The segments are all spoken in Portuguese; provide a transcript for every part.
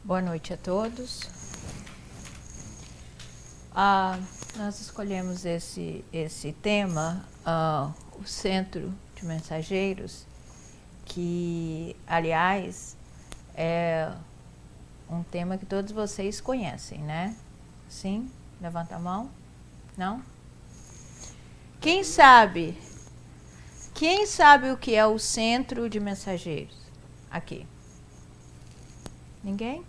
Boa noite a todos. Nós escolhemos esse tema, o Centro de Mensageiros, que, aliás, é um tema que todos vocês conhecem, né? Sim? Levanta a mão. Não? Quem sabe o que é o Centro de Mensageiros? Aqui. Ninguém?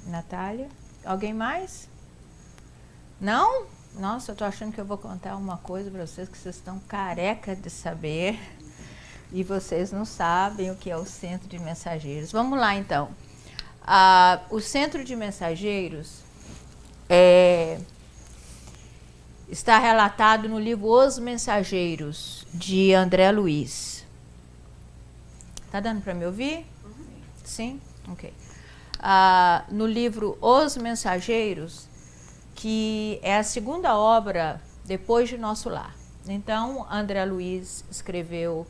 Natália? Alguém mais? Não? Nossa, eu tô achando que eu vou contar uma coisa para vocês que vocês estão careca de saber e vocês não sabem o que é o Centro de Mensageiros. Vamos lá, então. O Centro de Mensageiros está relatado no livro Os Mensageiros, de André Luiz. Tá dando para me ouvir? Sim? Ok. No livro Os Mensageiros, que é a segunda obra depois de Nosso Lar. Então, André Luiz escreveu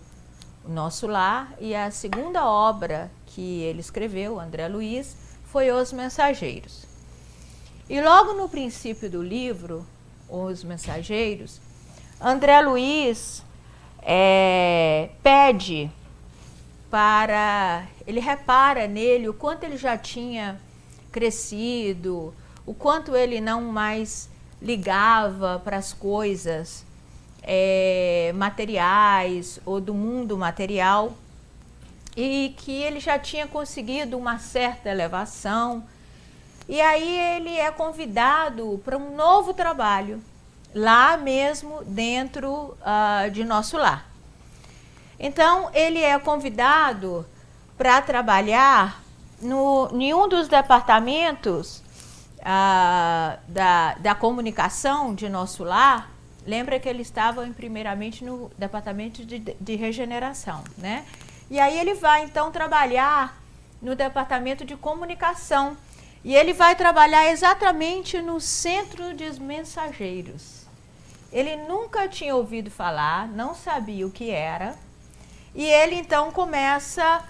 o Nosso Lar e a segunda obra que ele escreveu, André Luiz, foi Os Mensageiros. E logo no princípio do livro, Os Mensageiros, André Luiz pede ele repara nele o quanto ele já tinha crescido, o quanto ele não mais ligava para as coisas materiais ou do mundo material, e que ele já tinha conseguido uma certa elevação. E aí ele é convidado para um novo trabalho, lá mesmo dentro de Nosso Lar. Então, ele é convidado para trabalhar em um dos departamentos da comunicação de Nosso Lar. Lembra que ele estava primeiramente no departamento de regeneração, né? E aí ele vai, então, trabalhar no departamento de comunicação. E ele vai trabalhar exatamente no Centro de Mensageiros. Ele nunca tinha ouvido falar, não sabia o que era. E ele, então, começa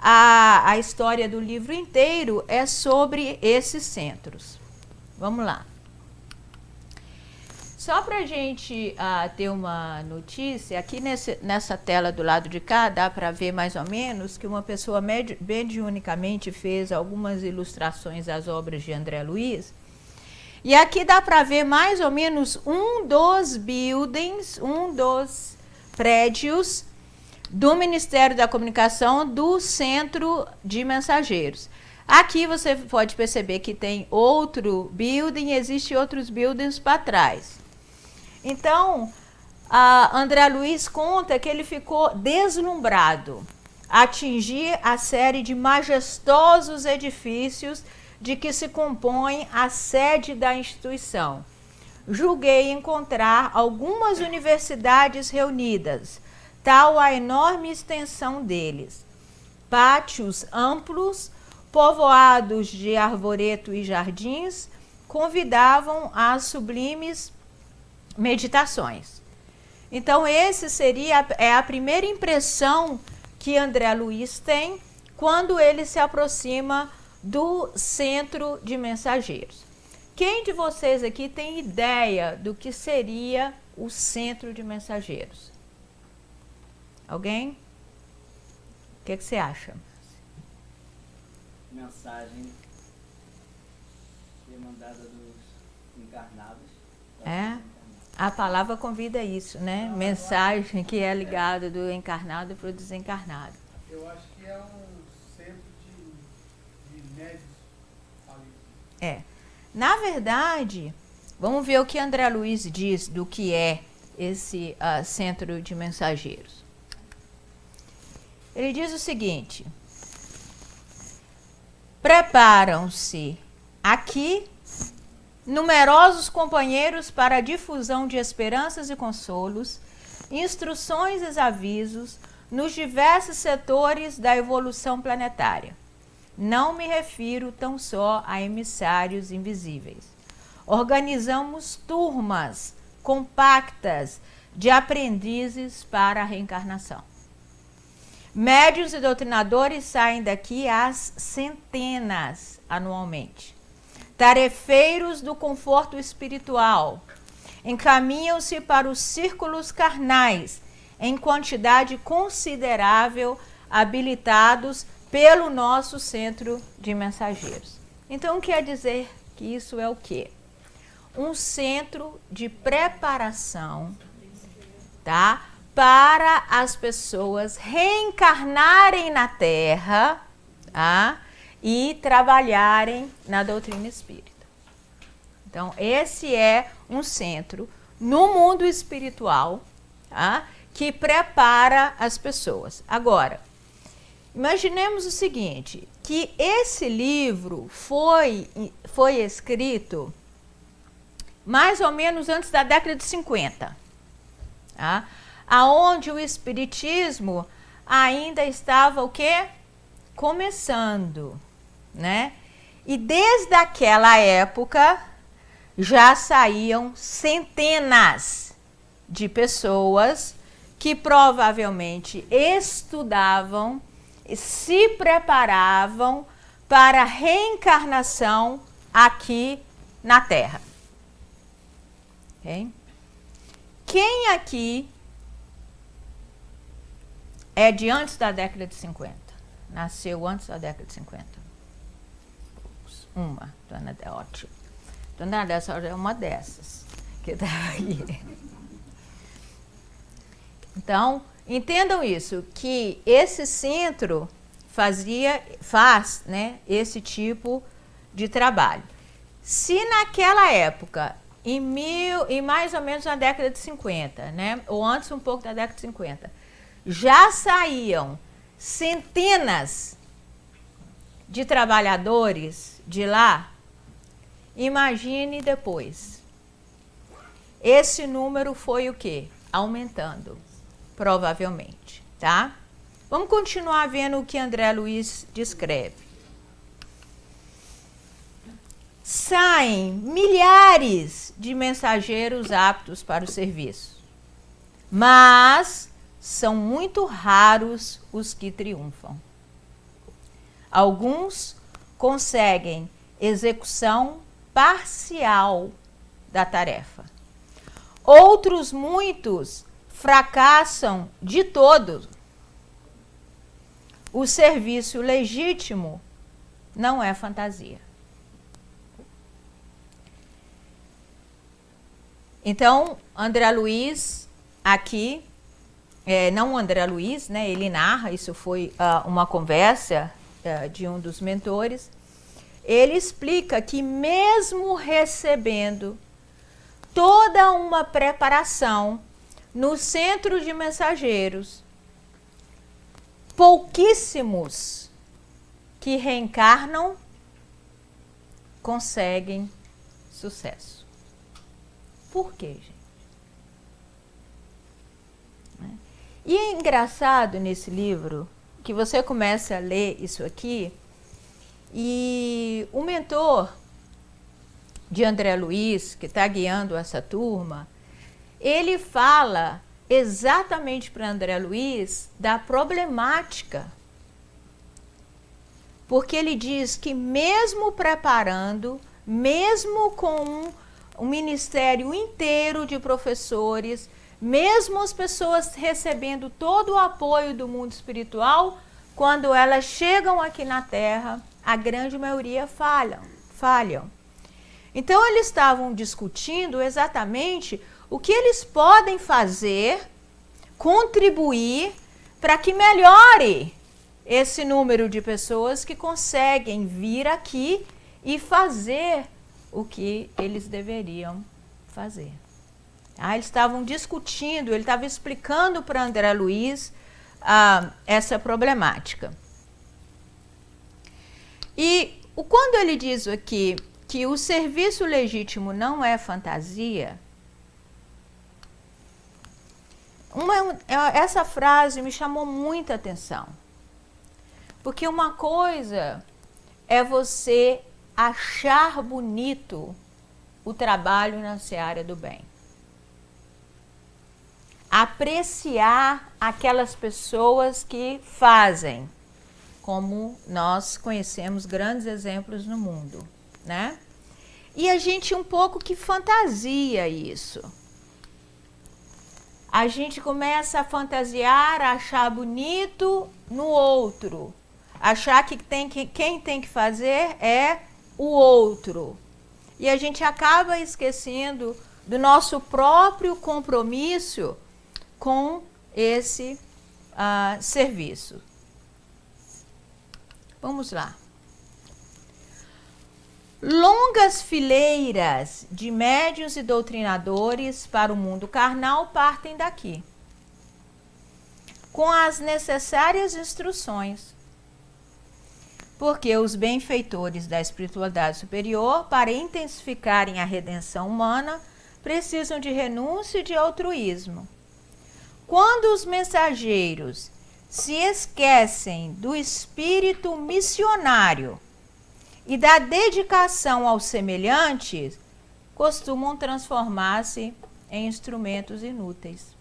a história do livro inteiro é sobre esses centros. Vamos lá. Só para a gente ter uma notícia, aqui nessa tela do lado de cá, dá para ver mais ou menos que uma pessoa mediunicamente fez algumas ilustrações às obras de André Luiz. E aqui dá para ver mais ou menos um dos buildings, um dos prédios do Ministério da Comunicação do Centro de Mensageiros. Aqui você pode perceber que tem outro building, existem outros buildings para trás. Então, André Luiz conta que ele ficou deslumbrado a atingir a série de majestosos edifícios de que se compõe a sede da instituição. Julguei encontrar algumas universidades reunidas, tal a enorme extensão deles. Pátios amplos, povoados de arvoreto e jardins, convidavam às sublimes meditações. Então, esse seria a primeira impressão que André Luiz tem quando ele se aproxima do Centro de Mensageiros. Quem de vocês aqui tem ideia do que seria o Centro de Mensageiros? Alguém? O que você acha? Mensagem mandada dos encarnados. A palavra convida isso, né? Mensagem que é ligada do encarnado para o desencarnado. Eu acho que é um centro de médios ali. Na verdade, vamos ver o que André Luiz diz do que é esse Centro de Mensageiros. Ele diz o seguinte: preparam-se aqui numerosos companheiros para a difusão de esperanças e consolos, instruções e avisos nos diversos setores da evolução planetária. Não me refiro tão só a emissários invisíveis. Organizamos turmas compactas de aprendizes para a reencarnação. Médiuns e doutrinadores saem daqui às centenas anualmente. Tarefeiros do conforto espiritual encaminham-se para os círculos carnais em quantidade considerável, habilitados pelo nosso centro de mensageiros. Então quer dizer que isso é o quê? Um centro de preparação, tá? Para as pessoas reencarnarem na Terra, tá? E trabalharem na doutrina espírita. Então, esse é um centro no mundo espiritual, tá? Que prepara as pessoas. Agora, imaginemos o seguinte, que esse livro foi escrito mais ou menos antes da década de 50, tá? Aonde o espiritismo ainda estava o quê? Começando, né? E desde aquela época já saíam centenas de pessoas que provavelmente estudavam, se preparavam para a reencarnação aqui na Terra. Okay? Quem aqui é de antes da década de 50? Nasceu antes da década de 50? Uma, Dona Dé, ótimo. Dona Dé é uma dessas que está aí. Então, entendam isso, que esse centro faz, né, esse tipo de trabalho. Se naquela época, em mais ou menos na década de 50, né, ou antes um pouco da década de 50, já saíam centenas de trabalhadores de lá, imagine depois. Esse número foi o quê? Aumentando, provavelmente, tá? Vamos continuar vendo o que André Luiz descreve. Saem milhares de mensageiros aptos para o serviço, mas são muito raros os que triunfam. Alguns conseguem execução parcial da tarefa. Outros muitos fracassam de todo. O serviço legítimo não é fantasia. Então, André Luiz, aqui, não o André Luiz, né, ele narra, isso foi uma conversa de um dos mentores, ele explica que mesmo recebendo toda uma preparação no centro de mensageiros, pouquíssimos que reencarnam conseguem sucesso. Por quê, gente? E é engraçado nesse livro que você começa a ler isso aqui e o mentor de André Luiz, que está guiando essa turma, ele fala exatamente para André Luiz da problemática. Porque ele diz que mesmo preparando, mesmo com um ministério inteiro de professores, mesmo as pessoas recebendo todo o apoio do mundo espiritual, quando elas chegam aqui na Terra, a grande maioria falham. Então, eles estavam discutindo exatamente o que eles podem fazer, contribuir para que melhore esse número de pessoas que conseguem vir aqui e fazer o que eles deveriam fazer. Eles estavam discutindo, ele estava explicando para André Luiz essa problemática. E quando ele diz aqui que o serviço legítimo não é fantasia, essa frase me chamou muita atenção. Porque uma coisa é você achar bonito o trabalho na seara do bem. apreciar aquelas pessoas que fazem, como nós conhecemos grandes exemplos no mundo, né? E a gente um pouco que fantasia isso. A gente começa a fantasiar, a achar bonito no outro, achar que quem tem que fazer é o outro. E a gente acaba esquecendo do nosso próprio compromisso com esse serviço. Vamos lá. Longas fileiras de médiuns e doutrinadores para o mundo carnal partem daqui, com as necessárias instruções, porque os benfeitores da espiritualidade superior, para intensificarem a redenção humana, precisam de renúncia e de altruísmo. Quando os mensageiros se esquecem do espírito missionário e da dedicação aos semelhantes, costumam transformar-se em instrumentos inúteis.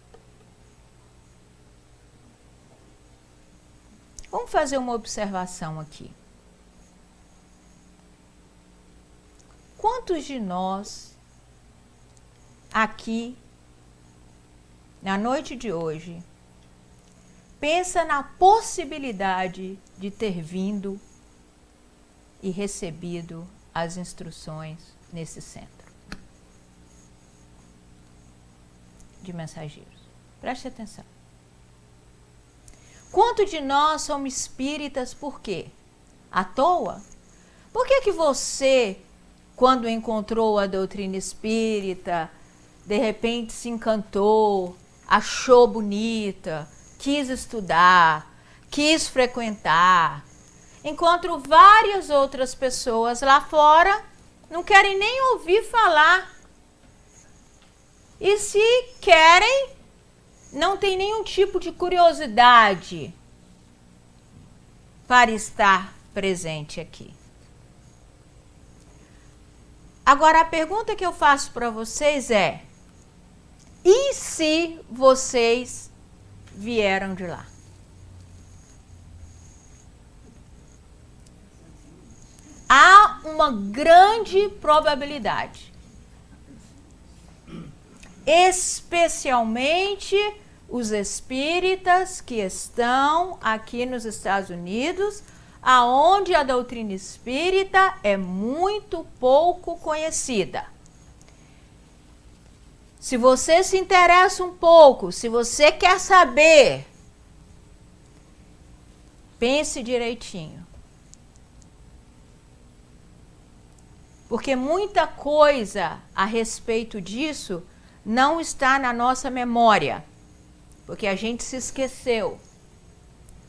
Vamos fazer uma observação aqui. Quantos de nós aqui, na noite de hoje, pensa na possibilidade de ter vindo e recebido as instruções nesse centro de mensageiros? Preste atenção. Quanto de nós somos espíritas por quê? À toa? Por que você, quando encontrou a doutrina espírita, de repente se encantou, achou bonita, quis estudar, quis frequentar? Encontro várias outras pessoas lá fora, não querem nem ouvir falar. E se querem, não tem nenhum tipo de curiosidade para estar presente aqui. Agora, a pergunta que eu faço para vocês é: e se vocês vieram de lá? Há uma grande probabilidade, especialmente os espíritas que estão aqui nos Estados Unidos, aonde a doutrina espírita é muito pouco conhecida. Se você se interessa um pouco, se você quer saber, pense direitinho. Porque muita coisa a respeito disso não está na nossa memória, porque a gente se esqueceu,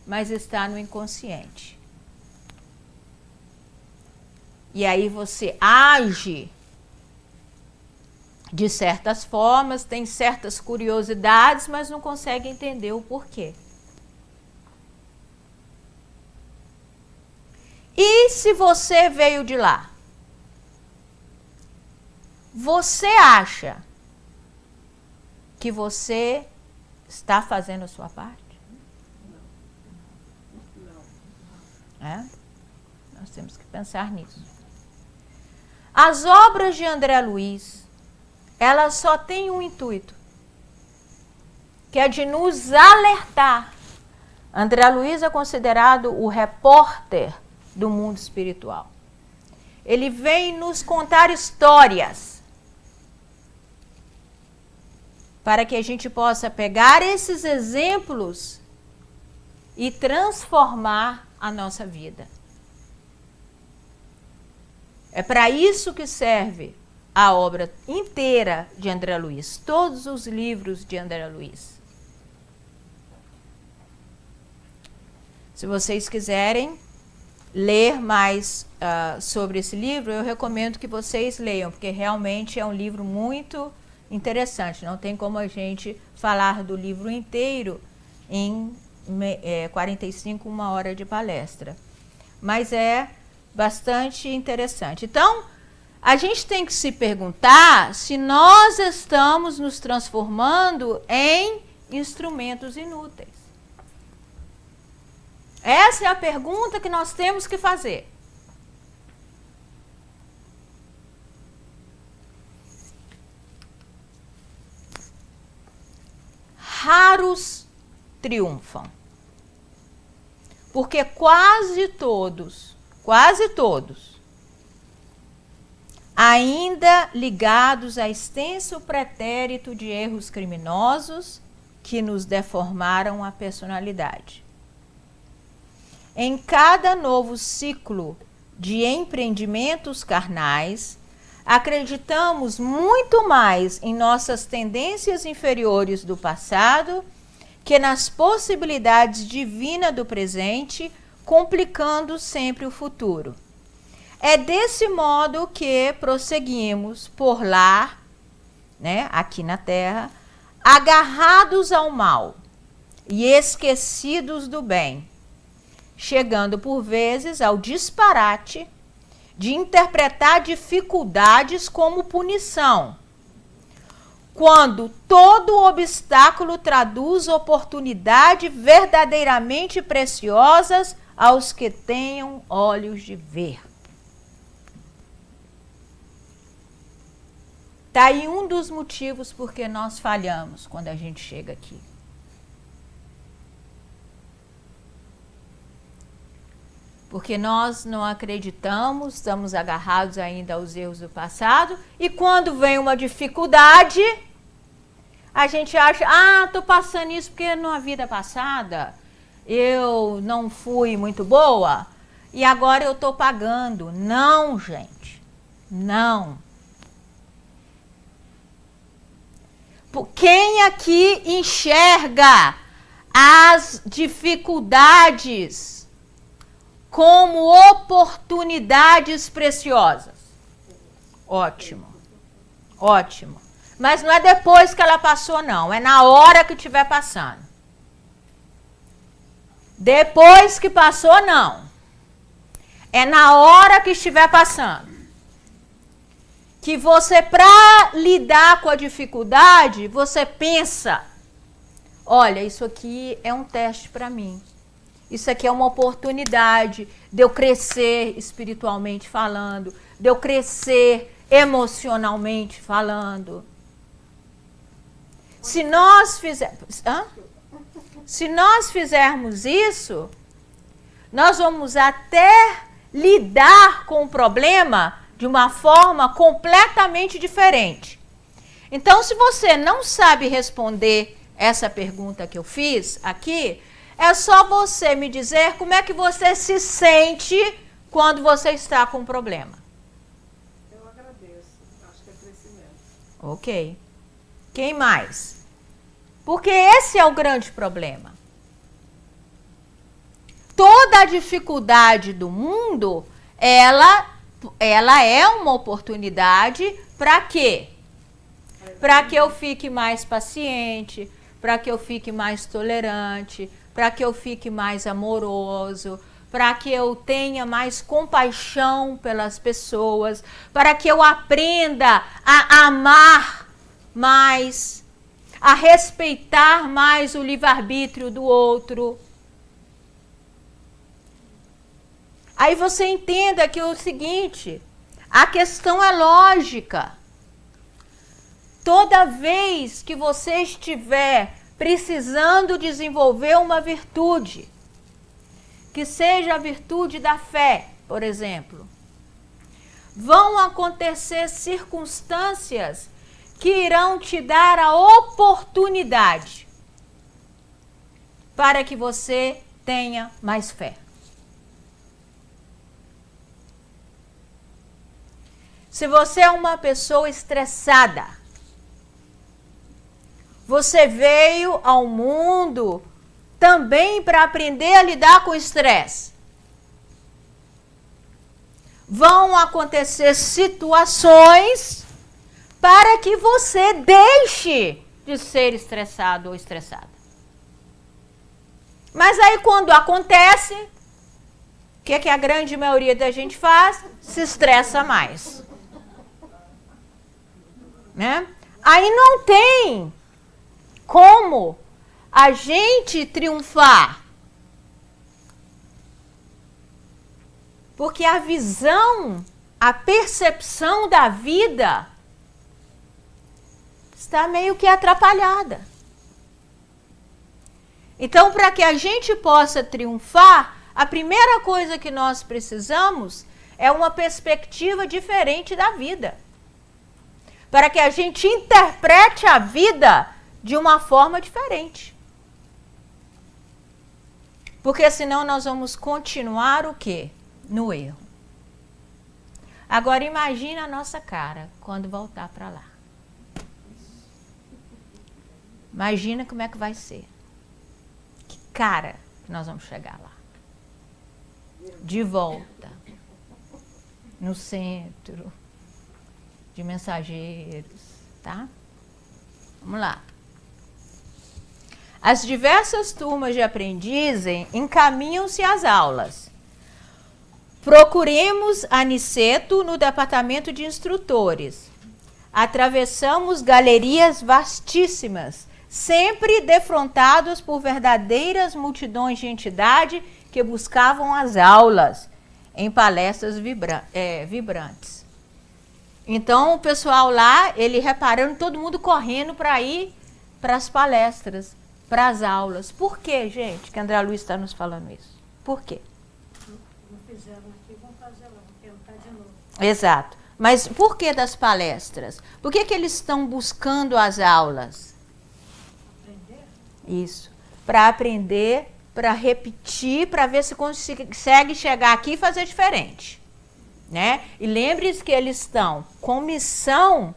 mas está no inconsciente. E aí você age de certas formas, tem certas curiosidades, mas não consegue entender o porquê. E se você veio de lá? Você acha que você está fazendo a sua parte? É? Nós temos que pensar nisso. As obras de André Luiz, elas só têm um intuito, que é de nos alertar. André Luiz é considerado o repórter do mundo espiritual. Ele vem nos contar histórias, para que a gente possa pegar esses exemplos e transformar a nossa vida. É para isso que serve a obra inteira de André Luiz, todos os livros de André Luiz. Se vocês quiserem ler mais sobre esse livro, eu recomendo que vocês leiam, porque realmente é um livro muito interessante. Não tem como a gente falar do livro inteiro em 45, uma hora de palestra. Mas é bastante interessante. Então, a gente tem que se perguntar se nós estamos nos transformando em instrumentos inúteis? Essa é a pergunta que nós temos que fazer. Raros triunfam. Porque quase todos, ainda ligados a extenso pretérito de erros criminosos que nos deformaram a personalidade. Em cada novo ciclo de empreendimentos carnais, acreditamos muito mais em nossas tendências inferiores do passado que nas possibilidades divinas do presente, complicando sempre o futuro. É desse modo que prosseguimos por lá, né, aqui na Terra, agarrados ao mal e esquecidos do bem, chegando por vezes ao disparate de interpretar dificuldades como punição, quando todo obstáculo traduz oportunidade verdadeiramente preciosas aos que tenham olhos de ver. Está aí um dos motivos por que nós falhamos quando a gente chega aqui. Porque nós não acreditamos, estamos agarrados ainda aos erros do passado, e quando vem uma dificuldade, a gente acha, estou passando isso porque na vida passada eu não fui muito boa, e agora eu estou pagando. Não, gente, não. Quem aqui enxerga as dificuldades como oportunidades preciosas? Ótimo, ótimo. Mas não é depois que ela passou, não. É na hora que estiver passando. Depois que passou, não. É na hora que estiver passando. Que você, para lidar com a dificuldade, você pensa, olha, isso aqui é um teste para mim. Isso aqui é uma oportunidade de eu crescer espiritualmente falando, de eu crescer emocionalmente falando. Se nós fizermos isso, nós vamos até lidar com o problema de uma forma completamente diferente. Então, se você não sabe responder essa pergunta que eu fiz aqui, é só você me dizer como é que você se sente quando você está com um problema. Eu agradeço. Acho que é crescimento. Ok. Quem mais? Porque esse é o grande problema. Toda a dificuldade do mundo, ela é uma oportunidade para quê? Para que eu fique mais paciente, para que eu fique mais tolerante, para que eu fique mais amoroso, para que eu tenha mais compaixão pelas pessoas, para que eu aprenda a amar mais, a respeitar mais o livre-arbítrio do outro. Aí você entenda que é o seguinte, a questão é lógica. Toda vez que você estiver precisando desenvolver uma virtude, que seja a virtude da fé, por exemplo, vão acontecer circunstâncias que irão te dar a oportunidade para que você tenha mais fé. Se você é uma pessoa estressada, você veio ao mundo também para aprender a lidar com o estresse. Vão acontecer situações para que você deixe de ser estressado ou estressada. Mas aí quando acontece, o que a grande maioria da gente faz? Se estressa mais. Né? Aí não tem como a gente triunfar? Porque a visão, a percepção da vida está meio que atrapalhada. Então, para que a gente possa triunfar, a primeira coisa que nós precisamos é uma perspectiva diferente da vida. Para que a gente interprete a vida de uma forma diferente. Porque senão nós vamos continuar o quê? No erro. Agora imagina a nossa cara quando voltar para lá. Imagina como é que vai ser. Que cara que nós vamos chegar lá. De volta. No centro de mensageiros, tá? Vamos lá. As diversas turmas de aprendizes encaminham-se às aulas. Procuremos Aniceto no departamento de instrutores. Atravessamos galerias vastíssimas, sempre defrontados por verdadeiras multidões de entidade que buscavam as aulas em palestras vibrantes. Então, o pessoal lá, ele reparando, todo mundo correndo para ir para as palestras, para as aulas. Por quê, gente, que André Luiz está nos falando isso? Por quê? Não fizeram aqui, vão fazer lá, vão tentar de novo. Exato. Mas por que das palestras? Por que eles estão buscando as aulas? Aprender? Isso. Para aprender, para repetir, para ver se consegue chegar aqui e fazer diferente. Né? E lembre-se que eles estão com missão,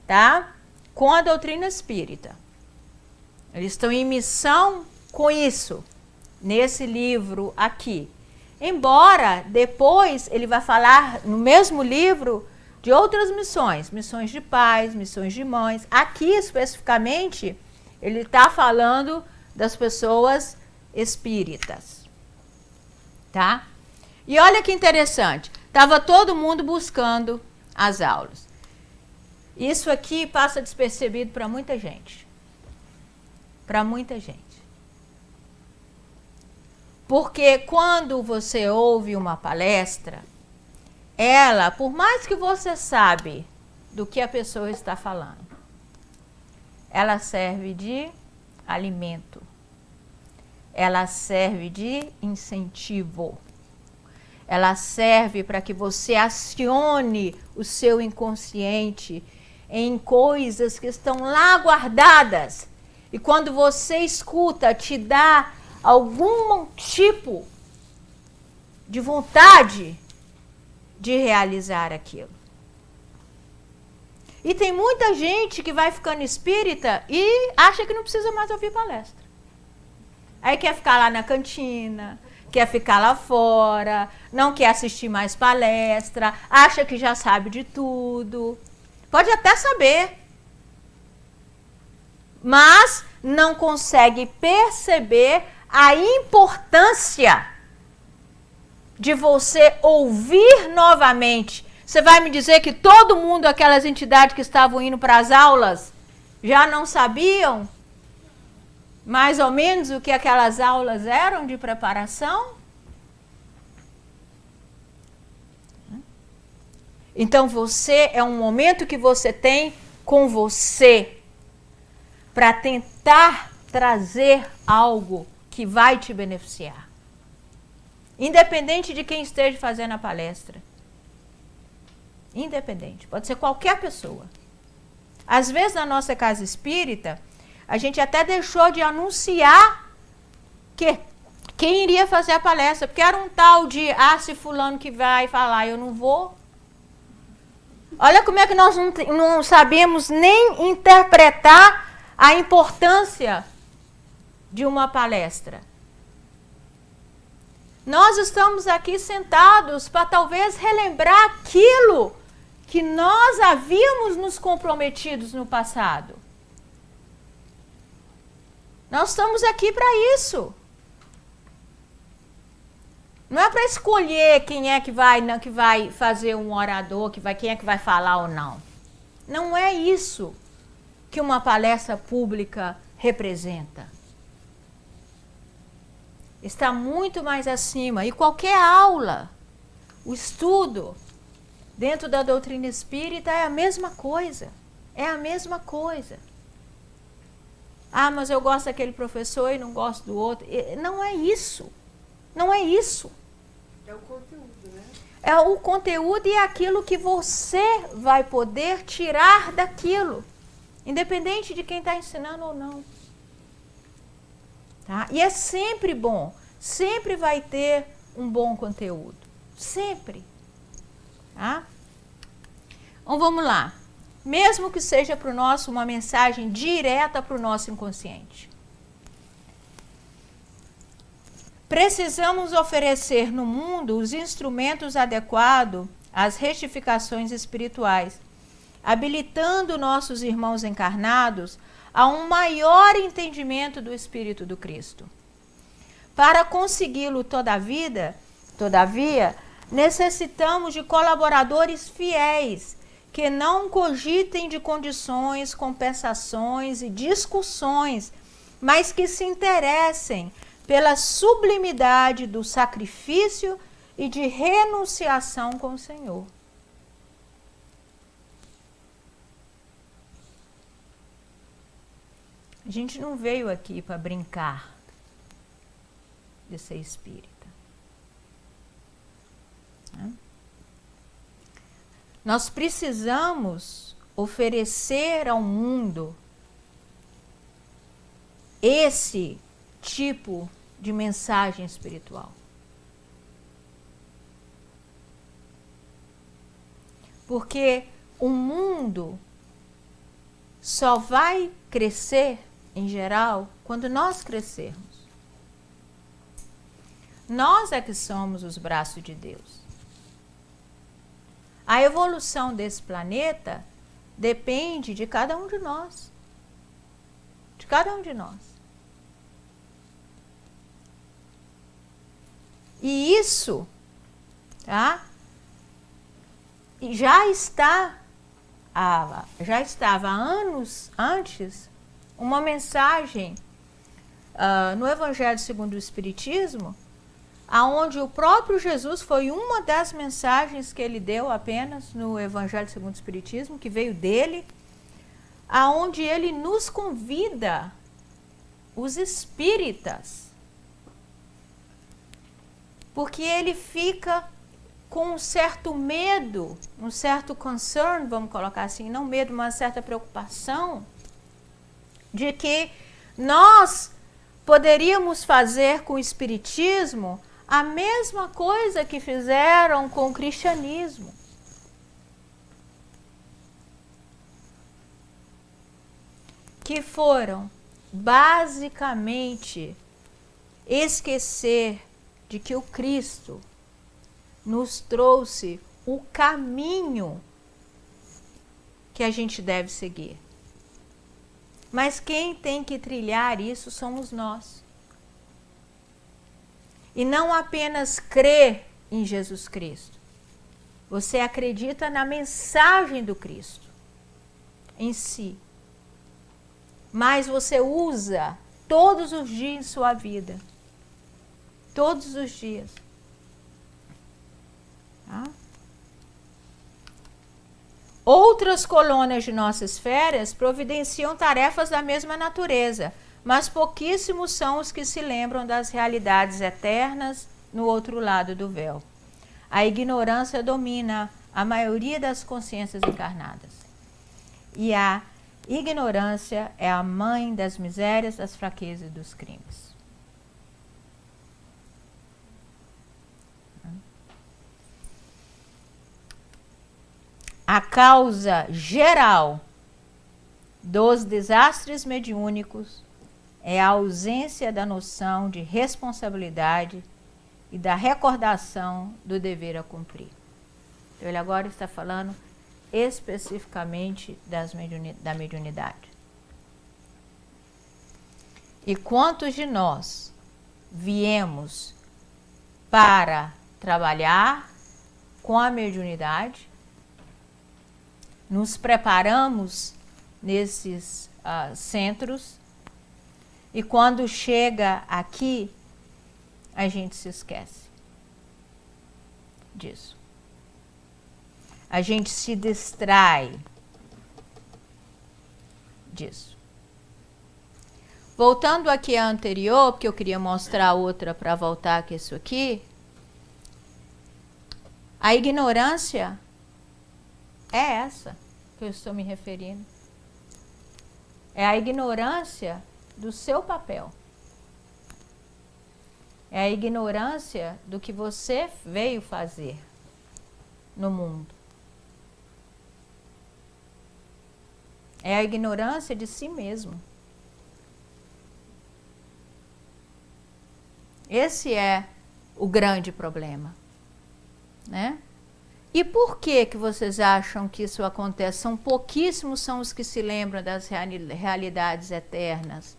tá? Com a doutrina espírita. Eles estão em missão com isso, nesse livro aqui. Embora depois ele vai falar no mesmo livro de outras missões, missões de pais, missões de mães. Aqui especificamente ele está falando das pessoas espíritas, tá? E olha que interessante, estava todo mundo buscando as aulas. Isso aqui passa despercebido para muita gente. Para muita gente. Porque quando você ouve uma palestra, ela, por mais que você sabe do que a pessoa está falando, ela serve de alimento. Ela serve de incentivo. Ela serve para que você acione o seu inconsciente em coisas que estão lá guardadas. E quando você escuta, te dá algum tipo de vontade de realizar aquilo. E tem muita gente que vai ficando espírita e acha que não precisa mais ouvir palestra. Aí quer ficar lá na cantina, quer ficar lá fora, não quer assistir mais palestra, acha que já sabe de tudo. Pode até saber, mas não consegue perceber a importância de você ouvir novamente. Você vai me dizer que todo mundo, aquelas entidades que estavam indo para as aulas, já não sabiam mais ou menos o que aquelas aulas eram de preparação? Então você é um momento que você tem com você para tentar trazer algo que vai te beneficiar. Independente de quem esteja fazendo a palestra. Independente, pode ser qualquer pessoa. Às vezes na nossa casa espírita, a gente até deixou de anunciar que quem iria fazer a palestra, porque era um tal de, se fulano que vai falar, eu não vou. Olha como é que nós não sabemos nem interpretar a importância de uma palestra. Nós estamos aqui sentados para talvez relembrar aquilo que nós havíamos nos comprometidos no passado. Nós estamos aqui para isso. Não é para escolher quem é que vai fazer um orador, quem é que vai falar ou não. Não é isso que uma palestra pública representa. está muito mais acima. E qualquer aula, o estudo dentro da doutrina espírita é a mesma coisa. É a mesma coisa. Ah, mas eu gosto daquele professor e não gosto do outro. Não é isso. Não é isso. É o conteúdo, né? É o conteúdo e aquilo que você vai poder tirar daquilo. Independente de quem está ensinando ou não. Tá? E é sempre bom. Sempre vai ter um bom conteúdo. Sempre. Tá? Então vamos lá. Mesmo que seja para o nosso uma mensagem direta para o nosso inconsciente. Precisamos oferecer no mundo os instrumentos adequados às retificações espirituais, habilitando nossos irmãos encarnados a um maior entendimento do Espírito do Cristo. Para consegui-lo todavia, necessitamos de colaboradores fiéis, que não cogitem de condições, compensações e discussões, mas que se interessem pela sublimidade do sacrifício e de renunciação com o Senhor. A gente não veio aqui para brincar de ser espírita. Nós precisamos oferecer ao mundo esse tipo de mensagem espiritual. Porque o mundo só vai crescer, em geral, quando nós crescermos. Nós é que somos os braços de Deus. A evolução desse planeta depende de cada um de nós. De cada um de nós. E isso, tá? Já estava há anos antes uma mensagem no Evangelho segundo o Espiritismo, aonde o próprio Jesus foi uma das mensagens que ele deu apenas no Evangelho segundo o Espiritismo, que veio dele, aonde ele nos convida, os espíritas, porque ele fica com um certo medo, um certo concern, vamos colocar assim, não medo, mas uma certa preocupação, de que nós poderíamos fazer com o espiritismo a mesma coisa que fizeram com o cristianismo. Que foram, basicamente, esquecer de que o Cristo nos trouxe o caminho que a gente deve seguir. Mas quem tem que trilhar isso somos nós. E não apenas crer em Jesus Cristo. Você acredita na mensagem do Cristo em si. Mas você usa todos os dias em sua vida. Todos os dias. Tá? Outras colônias de nossas férias providenciam tarefas da mesma natureza, mas pouquíssimos são os que se lembram das realidades eternas no outro lado do véu. A ignorância domina a maioria das consciências encarnadas. E a ignorância é a mãe das misérias, das fraquezas e dos crimes. A causa geral dos desastres mediúnicos é a ausência da noção de responsabilidade e da recordação do dever a cumprir. Então, ele agora está falando especificamente da mediunidade. E quantos de nós viemos para trabalhar com a mediunidade, nos preparamos nesses centros, e quando chega aqui, a gente se esquece disso. A gente se distrai disso. Voltando aqui à anterior, porque eu queria mostrar outra para voltar aqui isso aqui. A ignorância é essa que eu estou me referindo. É a ignorância do seu papel. É a ignorância do que você veio fazer no mundo. É a ignorância de si mesmo. Esse é o grande problema, né? E por que vocês acham que isso acontece? São pouquíssimos são os que se lembram das realidades eternas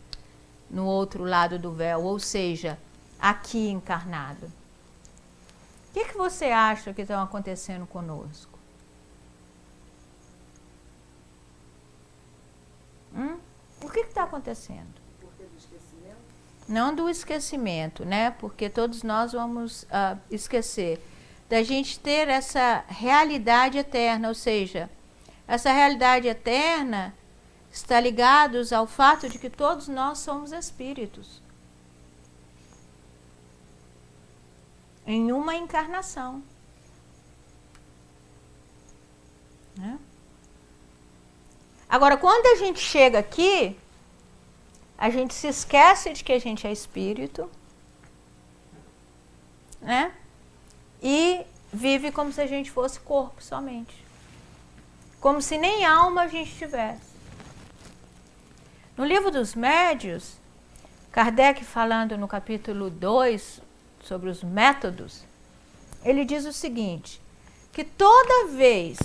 no outro lado do véu, ou seja, aqui encarnado. O que você acha que está acontecendo conosco? O que está acontecendo? Por que do esquecimento? Não do esquecimento, né? Porque todos nós vamos esquecer. Da gente ter essa realidade eterna, ou seja, essa realidade eterna está ligada ao fato de que todos nós somos espíritos. Em uma encarnação. Né? Agora, quando a gente chega aqui, a gente se esquece de que a gente é espírito, né? E vive como se a gente fosse corpo somente. Como se nem alma a gente tivesse. No livro dos Médios, Kardec falando no capítulo 2 sobre os métodos, ele diz o seguinte, que toda vez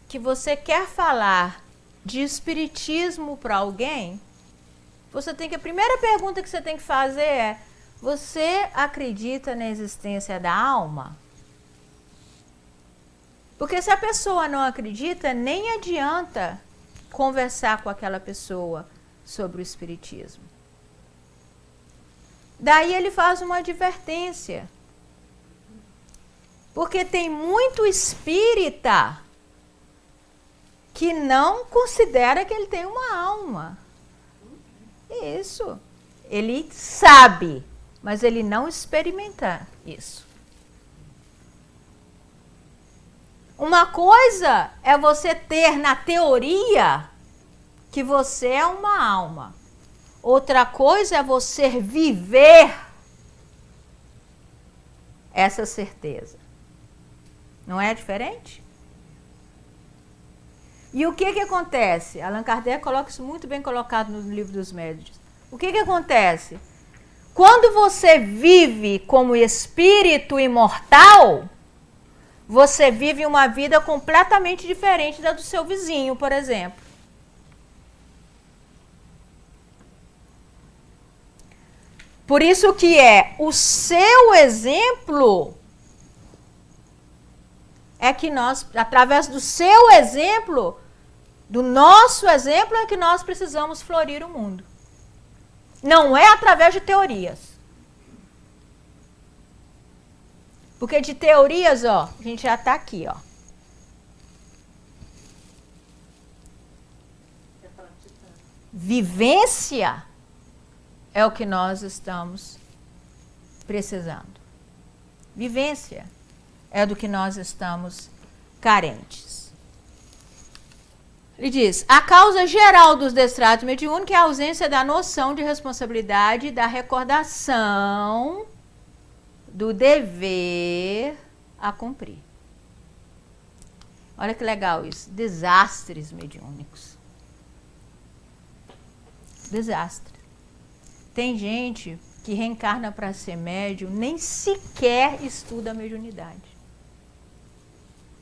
que você quer falar de espiritismo para alguém, você tem que, a primeira pergunta que você tem que fazer é: você acredita na existência da alma? Porque se a pessoa não acredita, nem adianta conversar com aquela pessoa sobre o espiritismo. Daí ele faz uma advertência. Porque tem muito espírita que não considera que ele tem uma alma. Isso. Ele sabe, mas ele não experimenta isso. Uma coisa é você ter na teoria que você é uma alma. Outra coisa é você viver essa certeza. Não é diferente? E o que acontece? Allan Kardec coloca isso muito bem colocado no livro dos Médios. O que acontece? Quando você vive como espírito imortal, você vive uma vida completamente diferente da do seu vizinho, por exemplo. Por isso que é o seu exemplo é que nós, através do seu exemplo, do nosso exemplo, é que nós precisamos florir o mundo. Não é através de teorias. Porque de teorias, ó, a gente já está aqui, ó. Vivência é o que nós estamos precisando. Vivência é do que nós estamos carentes. Ele diz, a causa geral dos destratos mediúnicos é a ausência da noção de responsabilidade, da recordação do dever a cumprir. Olha que legal isso. Desastres mediúnicos. Desastre. Tem gente que reencarna para ser médium, nem sequer estuda a mediunidade.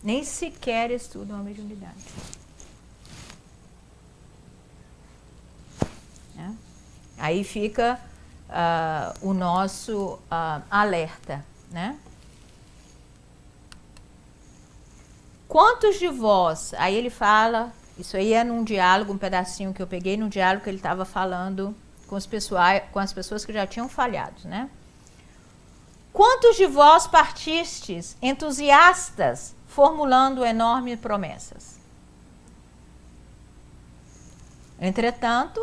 Nem sequer estuda a mediunidade. Né? Aí fica o nosso alerta, né? Quantos de vós, aí ele fala, isso aí é num diálogo, um pedacinho que eu peguei num diálogo que ele estava falando com as pessoas que já tinham falhado, né? Quantos de vós partistes entusiastas, formulando enormes promessas? Entretanto,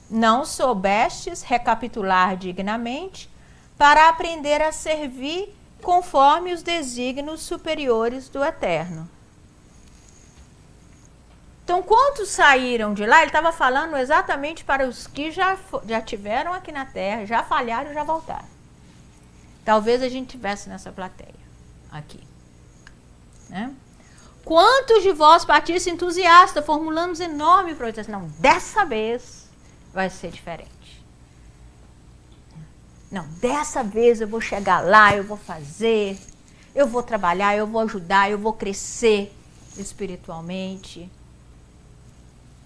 não soubestes recapitular dignamente para aprender a servir conforme os desígnios superiores do Eterno. Então, quantos saíram de lá? Ele estava falando exatamente para os que já tiveram aqui na Terra, já falharam e já voltaram. Talvez a gente tivesse nessa plateia aqui, né? Quantos de vós partistes entusiastas, formulando enormes projetos? Não, dessa vez vai ser diferente. Não, dessa vez eu vou chegar lá, eu vou fazer, eu vou trabalhar, eu vou ajudar, eu vou crescer espiritualmente.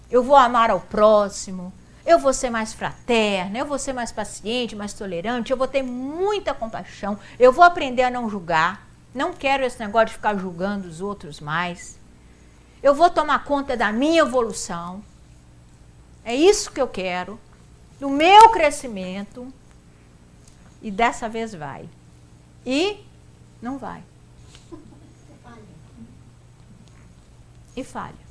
Eu vou amar ao próximo, eu vou ser mais fraterna, eu vou ser mais paciente, mais tolerante, eu vou ter muita compaixão, eu vou aprender a não julgar, não quero esse negócio de ficar julgando os outros mais. Eu vou tomar conta da minha evolução, é isso que eu quero, do meu crescimento, e dessa vez vai. E não vai. E falha.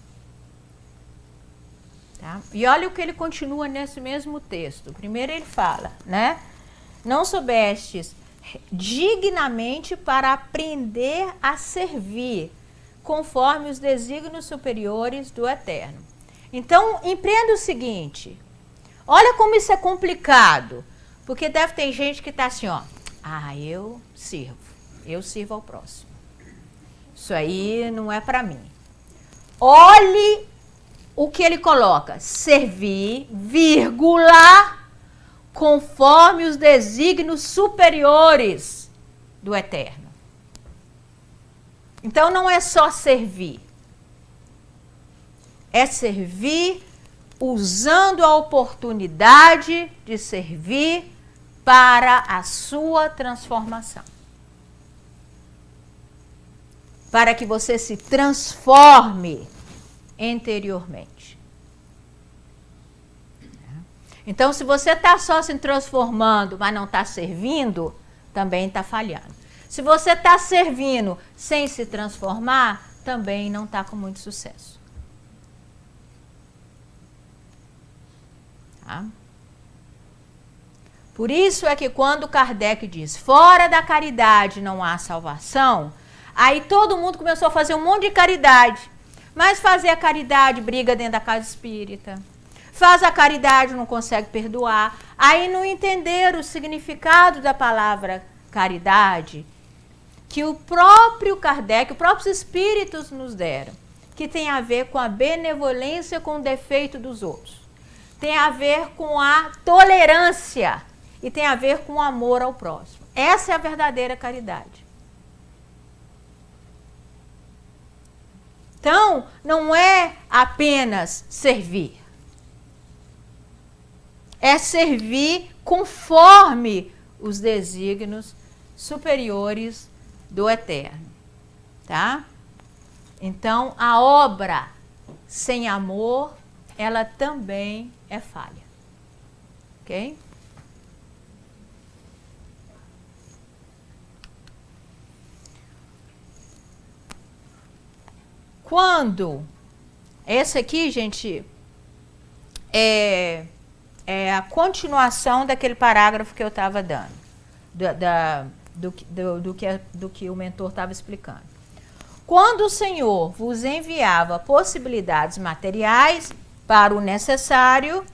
Tá? E olha o que ele continua nesse mesmo texto. Primeiro ele fala, né? Não soubestes dignamente para aprender a servir, conforme os desígnios superiores do Eterno. Então, empreenda o seguinte. Olha como isso é complicado. Porque deve ter gente que está assim, ó. Ah, eu sirvo ao próximo. Isso aí não é para mim. Olhe o que ele coloca, servir, vírgula, conforme os desígnios superiores do Eterno. Então não é só servir, é servir usando a oportunidade de servir para a sua transformação. Para que você se transforme interiormente. Então, se você está só se transformando, mas não está servindo, também está falhando. Se você está servindo sem se transformar, também não está com muito sucesso. Tá? Por isso é que quando Kardec diz, fora da caridade não há salvação, aí todo mundo começou a fazer um monte de caridade. Mas fazer a caridade briga dentro da casa espírita. Faz a caridade, não consegue perdoar. Aí não entenderam o significado da palavra caridade, que o próprio Kardec, os próprios espíritos nos deram, que tem a ver com a benevolência com o defeito dos outros. Tem a ver com a tolerância e tem a ver com o amor ao próximo. Essa é a verdadeira caridade. Então, não é apenas servir. É servir conforme os desígnios superiores do Eterno. Tá? Então, a obra sem amor, ela também é falha. Ok? Quando, esse aqui, gente, é a continuação daquele parágrafo que eu estava dando, do que o mentor estava explicando. Quando o Senhor vos enviava possibilidades materiais para o necessário,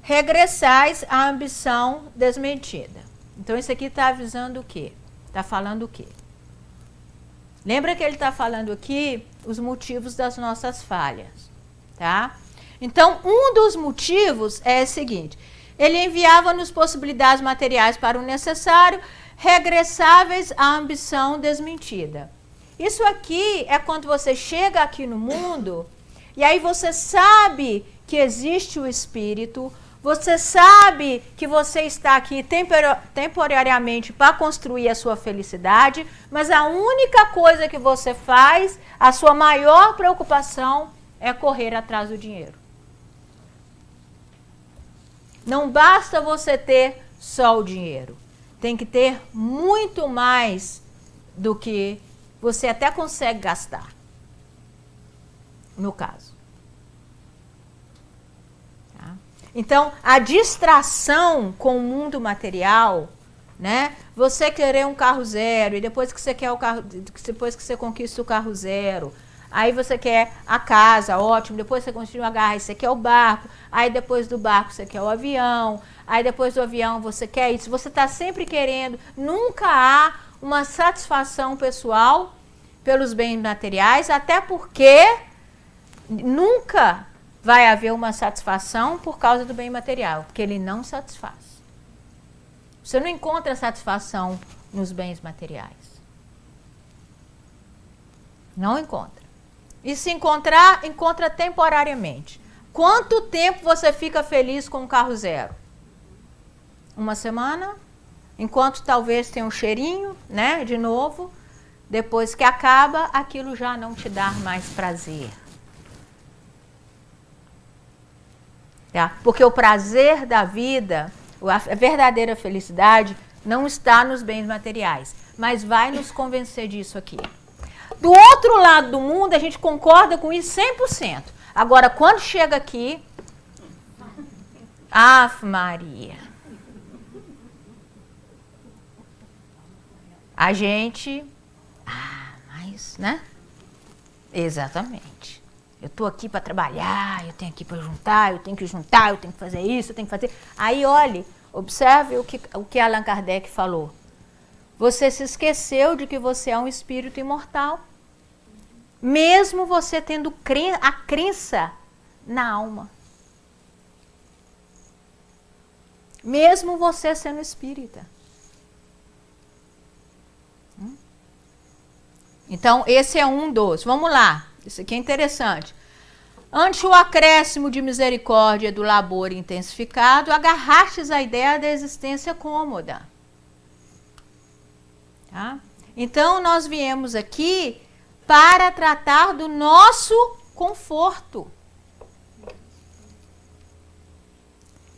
regressais à ambição desmentida. Então, isso aqui está avisando o quê? Está falando o quê? Lembra que ele está falando aqui os motivos das nossas falhas, tá? Então, um dos motivos é o seguinte, ele enviava-nos possibilidades materiais para o necessário, regressáveis à ambição desmentida. Isso aqui é quando você chega aqui no mundo, e aí você sabe que existe o Espírito, você sabe que você está aqui temporariamente para construir a sua felicidade, mas a única coisa que você faz, a sua maior preocupação é correr atrás do dinheiro. Não basta você ter só o dinheiro. tem que ter muito mais do que você até consegue gastar, no caso. Tá? Então, a distração com o mundo material, né? Você querer um carro zero, e depois que você quer o carro, depois que você conquista o carro zero, aí você quer a casa, ótimo, depois você continua a agarrar, aí você quer o barco, aí depois do barco você quer o avião, aí depois do avião você quer isso, você está sempre querendo, nunca há uma satisfação pessoal pelos bens materiais, até porque nunca vai haver uma satisfação por causa do bem material, porque ele não satisfaz. Você não encontra satisfação nos bens materiais. Não encontra. E se encontrar, encontra temporariamente. Quanto tempo você fica feliz com um carro zero? Uma semana? Enquanto talvez tenha um cheirinho, né, de novo. Depois que acaba, aquilo já não te dá mais prazer. Tá? Porque o prazer da vida, a verdadeira felicidade, não está nos bens materiais. Mas vai nos convencer disso aqui. Do outro lado do mundo, a gente concorda com isso 100%. Agora, quando chega aqui... Ave Maria. A gente... mas, né? Exatamente. Eu tô aqui para trabalhar, eu tenho aqui para juntar, eu tenho que juntar, eu tenho que fazer isso, eu tenho que fazer... Aí, olhe, observe o que Allan Kardec falou. Você se esqueceu de que você é um espírito imortal. Mesmo você tendo a crença na alma. Mesmo você sendo espírita. Então, esse é um dos. Vamos lá. Isso aqui é interessante. Ante o acréscimo de misericórdia do labor intensificado, agarrastes a ideia da existência cômoda. Tá? Então, nós viemos aqui para tratar do nosso conforto.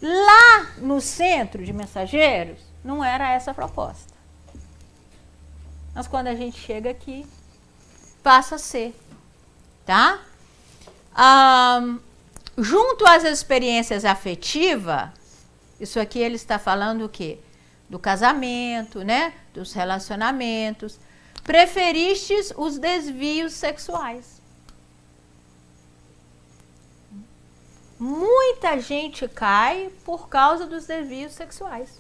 Lá no centro de mensageiros, não era essa a proposta. Mas quando a gente chega aqui, passa a ser. Tá? Junto às experiências afetivas, isso aqui ele está falando o quê? Do casamento, né? Dos relacionamentos. Preferistes os desvios sexuais. Muita gente cai por causa dos desvios sexuais.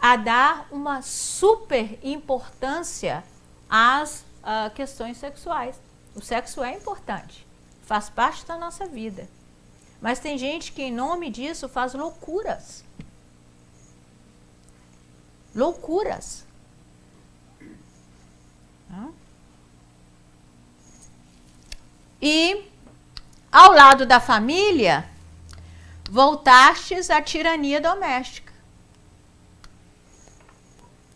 A dar uma super importância às questões sexuais. O sexo é importante, faz parte da nossa vida. Mas tem gente que, em nome disso, faz loucuras. Loucuras. E, ao lado da família, voltastes à tirania doméstica.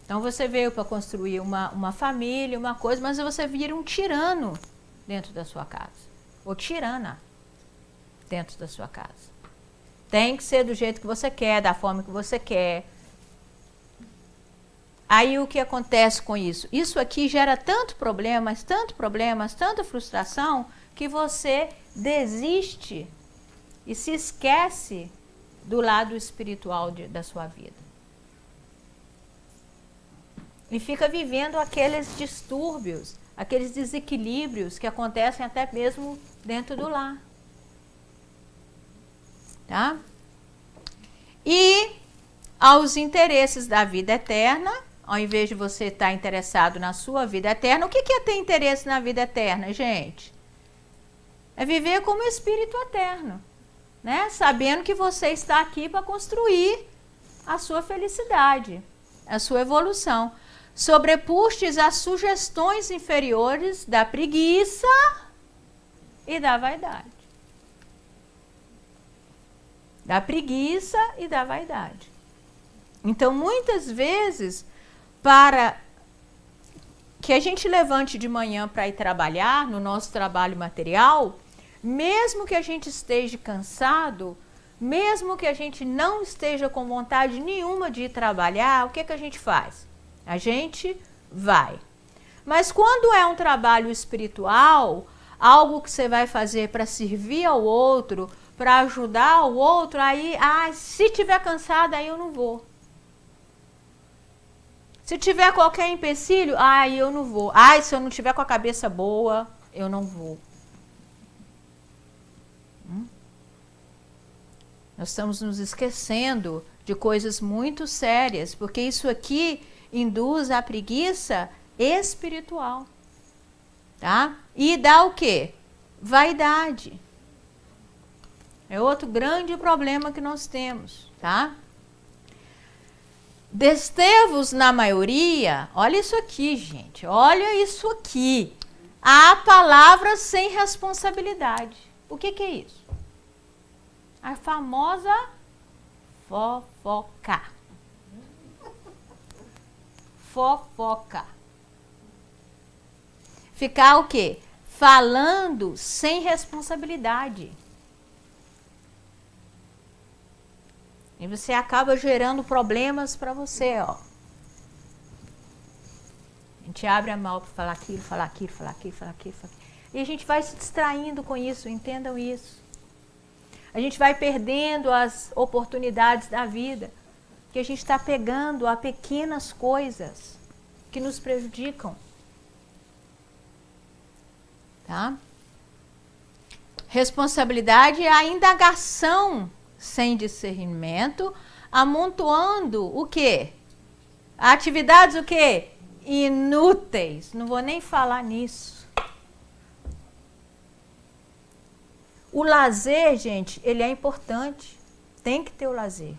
Então, você veio para construir uma família, uma coisa, mas você vira um tirano dentro da sua casa. Ou tirana dentro da sua casa. Tem que ser do jeito que você quer, da forma que você quer. Aí, o que acontece com isso? Isso aqui gera tanto problemas, tanta frustração, que você desiste e se esquece do lado espiritual da sua vida. E fica vivendo aqueles distúrbios, aqueles desequilíbrios que acontecem até mesmo dentro do lar. Tá? E aos interesses da vida eterna, ao invés de você estar interessado na sua vida eterna, o que é ter interesse na vida eterna, gente? É viver como espírito eterno, né? Sabendo que você está aqui para construir a sua felicidade, a sua evolução. Sobrepustes as sugestões inferiores da preguiça e da vaidade. Da preguiça e da vaidade. Então, muitas vezes, para que a gente levante de manhã para ir trabalhar, no nosso trabalho material, mesmo que a gente esteja cansado, mesmo que a gente não esteja com vontade nenhuma de ir trabalhar, o que a gente faz? A gente vai. Mas quando é um trabalho espiritual, algo que você vai fazer para servir ao outro, para ajudar o outro, aí, se tiver cansada, aí eu não vou. Se tiver qualquer empecilho, eu não vou. Se eu não tiver com a cabeça boa, eu não vou. Nós estamos nos esquecendo de coisas muito sérias, porque isso aqui induz a preguiça espiritual, tá? E dá o quê? Vaidade. É outro grande problema que nós temos, tá? Desterros na maioria, olha isso aqui, gente, olha isso aqui. Há palavras sem responsabilidade. O que é isso? A famosa fofoca. Fofoca. Ficar o quê? Falando sem responsabilidade. E você acaba gerando problemas para você, ó. A gente abre a mão para falar aquilo, falar aquilo, falar aquilo, falar aquilo, falar aquilo. E a gente vai se distraindo com isso, entendam isso. A gente vai perdendo as oportunidades da vida, que a gente está pegando a pequenas coisas que nos prejudicam. Tá? Responsabilidade é a indagação sem discernimento, amontoando o quê? Atividades o quê? Inúteis. Não vou nem falar nisso. O lazer, gente, ele é importante. Tem que ter o lazer.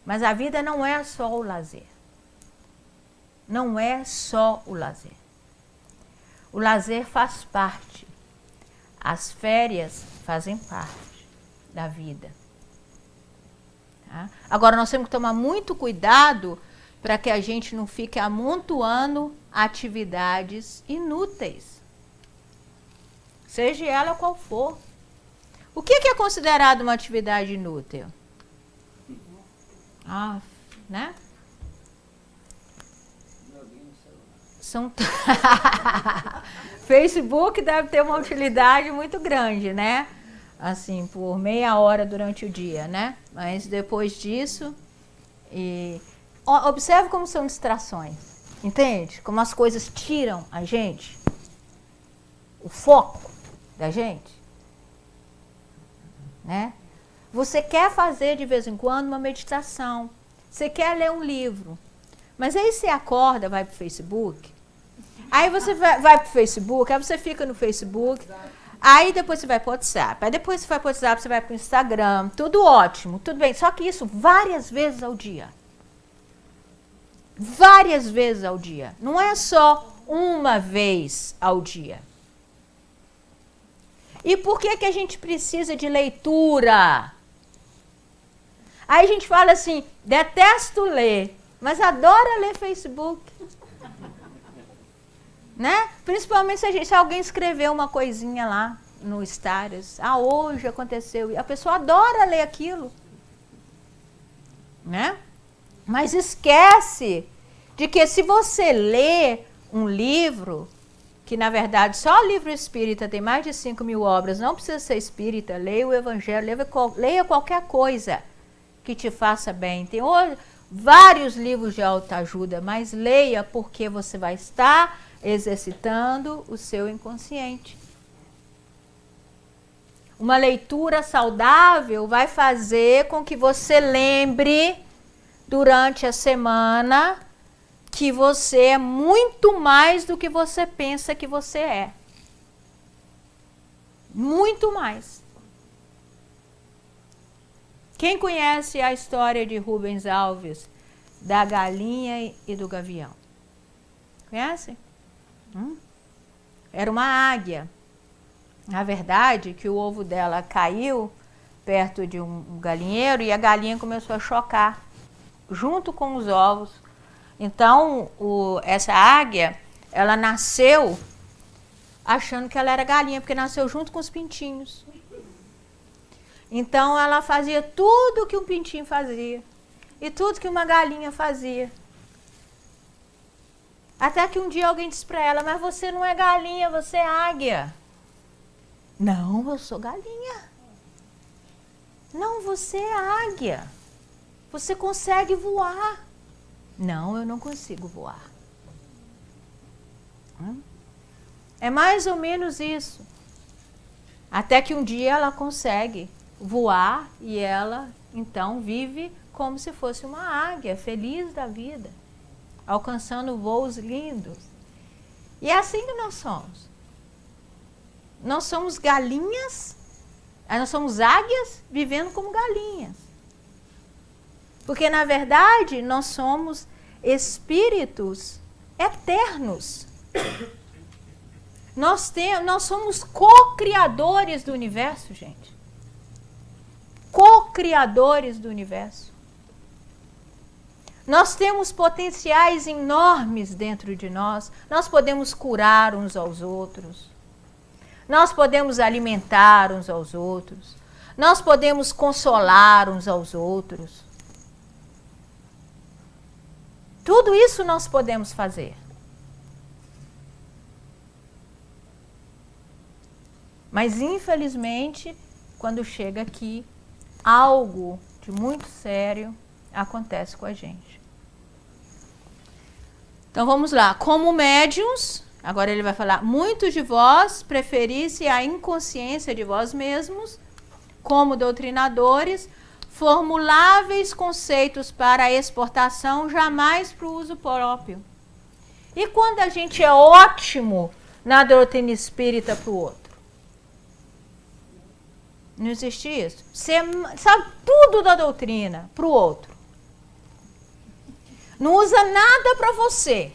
Mas a vida não é só o lazer. Não é só o lazer. O lazer faz parte. As férias fazem parte da vida. Tá? Agora, nós temos que tomar muito cuidado para que a gente não fique amontoando atividades inúteis. Seja ela qual for. O que é considerado uma atividade inútil? Né? São Facebook deve ter uma utilidade muito grande, né? Assim, por meia hora durante o dia, né? Mas depois disso... Observe como são distrações. Entende? Como as coisas tiram a gente. O foco da gente. Né? Você quer fazer de vez em quando uma meditação. Você quer ler um livro. Mas aí você acorda, vai pro Facebook. Aí você vai pro Facebook, aí você fica no Facebook. Aí depois você vai pro WhatsApp. Aí depois você vai pro WhatsApp, você vai pro Instagram. Tudo ótimo, tudo bem. Só que isso várias vezes ao dia. Várias vezes ao dia. Não é só uma vez ao dia. E por que a gente precisa de leitura? Aí a gente fala assim, detesto ler, mas adora ler Facebook. Né? Principalmente se alguém escreveu uma coisinha lá no status. Hoje aconteceu. A pessoa adora ler aquilo. Né? Mas esquece de que se você lê um livro, que na verdade só o livro espírita tem mais de 5.000 obras, não precisa ser espírita, leia o Evangelho, leia qualquer coisa que te faça bem. Tem vários livros de autoajuda, mas leia porque você vai estar exercitando o seu inconsciente. Uma leitura saudável vai fazer com que você lembre durante a semana que você é muito mais do que você pensa que você é. Muito mais. Quem conhece a história de Rubens Alves, da galinha e do gavião? Conhece? Era uma águia. Na verdade, que o ovo dela caiu perto de um galinheiro e a galinha começou a chocar junto com os ovos. Então, essa águia, ela nasceu achando que ela era galinha, porque nasceu junto com os pintinhos. Então ela fazia tudo que um pintinho fazia e tudo que uma galinha fazia. Até que um dia alguém disse para ela, mas você não é galinha, você é águia. Não, eu sou galinha. Não, você é águia. Você consegue voar. Não, eu não consigo voar. É mais ou menos isso. Até que um dia ela consegue voar e ela então vive como se fosse uma águia, feliz da vida, alcançando voos lindos. E é assim que nós somos. Nós somos galinhas, nós somos águias vivendo como galinhas. Porque na verdade nós somos espíritos eternos. Nós somos co-criadores do universo, gente. Co-criadores do universo. Nós temos potenciais enormes dentro de nós. Nós podemos curar uns aos outros. Nós podemos alimentar uns aos outros. Nós podemos consolar uns aos outros. Tudo isso nós podemos fazer. Mas, infelizmente, quando chega aqui, algo de muito sério acontece com a gente. Então, vamos lá. Como médiuns, agora ele vai falar, muitos de vós preferisse a inconsciência de vós mesmos, como doutrinadores, formuláveis conceitos para a exportação, jamais para o uso próprio. E quando a gente é ótimo na doutrina espírita para o outro? Não existe isso. Você sabe tudo da doutrina para o outro. Não usa nada para você.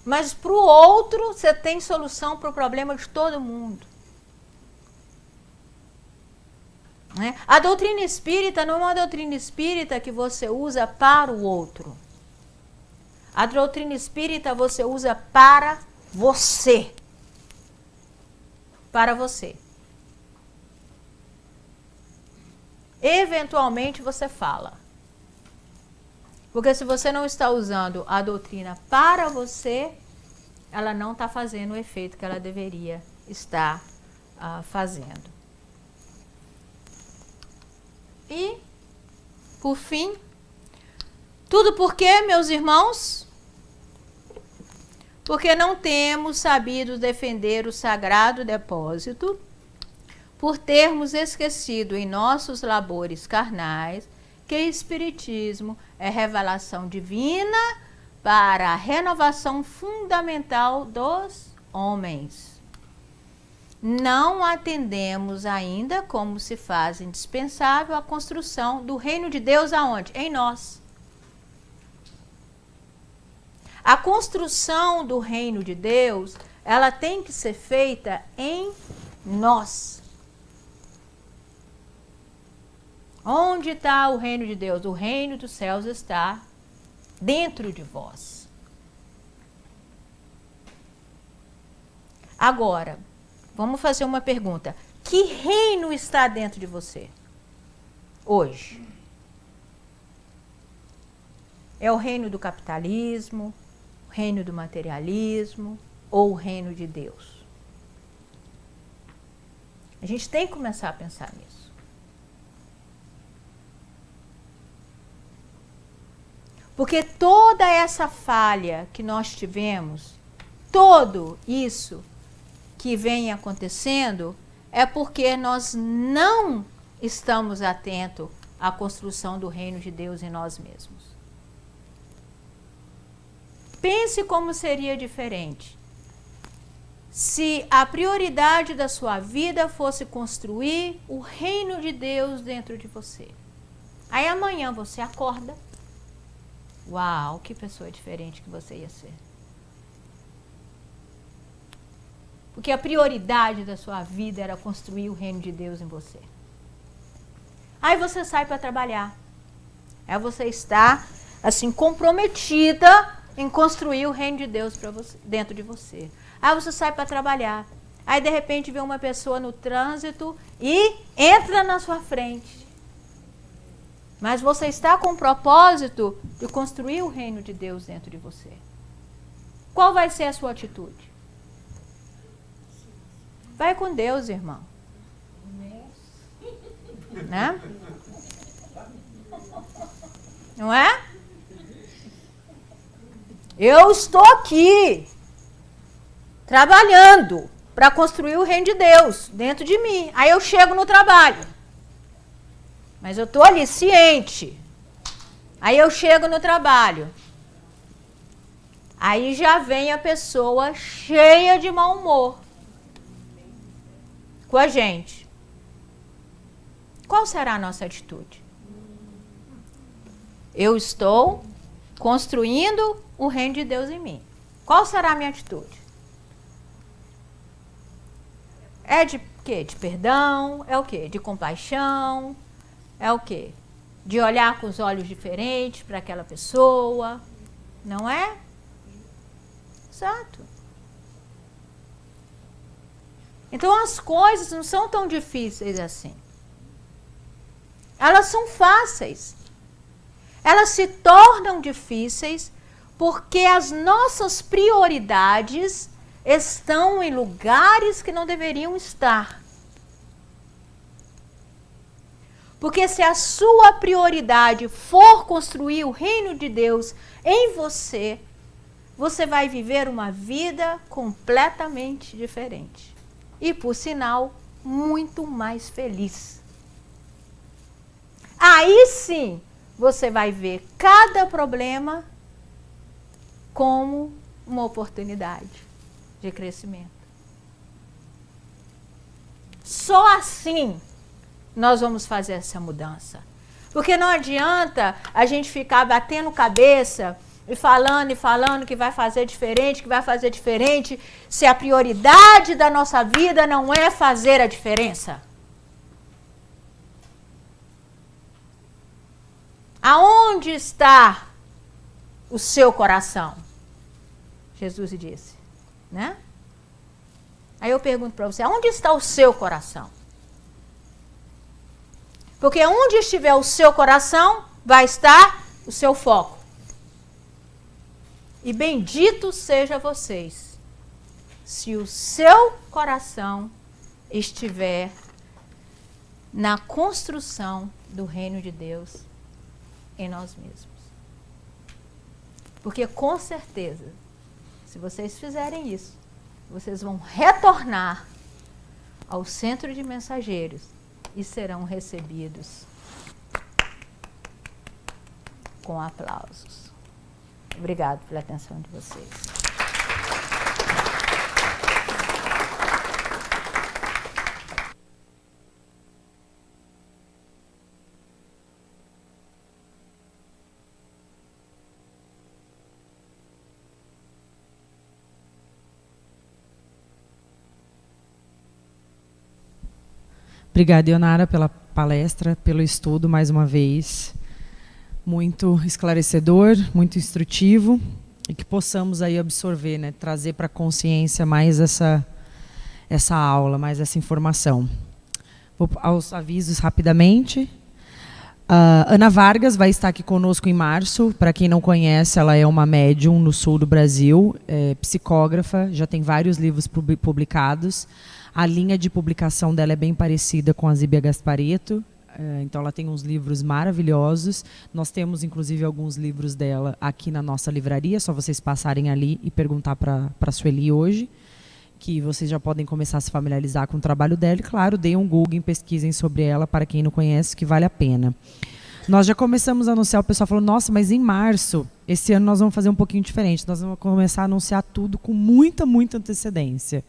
Mas para o outro, você tem solução para o problema de todo mundo. Né? A doutrina espírita não é uma doutrina espírita que você usa para o outro. A doutrina espírita você usa para você. Para você. Eventualmente você fala. Porque se você não está usando a doutrina para você, ela não está fazendo o efeito que ela deveria estar fazendo. E, por fim, tudo por quê, meus irmãos? Porque não temos sabido defender o sagrado depósito, por termos esquecido em nossos labores carnais que Espiritismo é revelação divina para a renovação fundamental dos homens. Não atendemos ainda como se faz indispensável a construção do reino de Deus aonde? Em nós. A construção do reino de Deus, ela tem que ser feita em nós. Onde está o reino de Deus? O reino dos céus está dentro de vós. Agora, vamos fazer uma pergunta. Que reino está dentro de você hoje? É o reino do capitalismo, o reino do materialismo ou o reino de Deus? A gente tem que começar a pensar nisso. Porque toda essa falha que nós tivemos, tudo isso que vem acontecendo, é porque nós não estamos atentos à construção do reino de Deus em nós mesmos. Pense como seria diferente se a prioridade da sua vida fosse construir o reino de Deus dentro de você. Aí amanhã você acorda. Uau, que pessoa diferente que você ia ser. Porque a prioridade da sua vida era construir o reino de Deus em você. Aí você sai para trabalhar. Aí você está, assim, comprometida em construir o reino de Deus para você, dentro de você. Aí você sai para trabalhar. Aí, de repente, vê uma pessoa no trânsito e entra na sua frente. Mas você está com o propósito de construir o reino de Deus dentro de você. Qual vai ser a sua atitude? Vai com Deus, irmão. Né? Não é? Eu estou aqui trabalhando para construir o reino de Deus dentro de mim. Aí eu chego no trabalho. Mas eu estou ali ciente. Aí eu chego no trabalho. Aí já vem a pessoa cheia de mau humor com a gente. Qual será a nossa atitude? Eu estou construindo o reino de Deus em mim. Qual será a minha atitude? É de quê? De perdão? É o quê? De compaixão? É o quê? De olhar com os olhos diferentes para aquela pessoa? Não é? Exato. Então as coisas não são tão difíceis assim. Elas são fáceis. Elas se tornam difíceis porque as nossas prioridades estão em lugares que não deveriam estar. Porque se a sua prioridade for construir o reino de Deus em você, você vai viver uma vida completamente diferente. E, por sinal, muito mais feliz. Aí sim, você vai ver cada problema como uma oportunidade de crescimento. Só assim nós vamos fazer essa mudança. Porque não adianta a gente ficar batendo cabeça e falando que vai fazer diferente, se a prioridade da nossa vida não é fazer a diferença. Aonde está o seu coração? Jesus disse, né? Aí eu pergunto para você, aonde está o seu coração? Porque onde estiver o seu coração, vai estar o seu foco. E bendito seja vocês, se o seu coração estiver na construção do reino de Deus em nós mesmos. Porque com certeza, se vocês fizerem isso, vocês vão retornar ao centro de mensageiros e serão recebidos com aplausos. Obrigado pela atenção de vocês. Obrigada, Ionara, pela palestra, pelo estudo, mais uma vez. Muito esclarecedor, muito instrutivo, e que possamos aí absorver, né, trazer para a consciência mais essa aula, mais essa informação. Vou aos avisos rapidamente. Ana Vargas vai estar aqui conosco em março. Para quem não conhece, ela é uma médium no sul do Brasil, psicógrafa, já tem vários livros publicados. A linha de publicação dela é bem parecida com a Zíbia Gasparetto, então ela tem uns livros maravilhosos. Nós temos, inclusive, alguns livros dela aqui na nossa livraria, só vocês passarem ali e perguntar para a Sueli hoje, que vocês já podem começar a se familiarizar com o trabalho dela. E, claro, deem um Google e pesquisem sobre ela, para quem não conhece, que vale a pena. Nós já começamos a anunciar, o pessoal falou, nossa, mas em março, esse ano nós vamos fazer um pouquinho diferente, nós vamos começar a anunciar tudo com muita antecedência.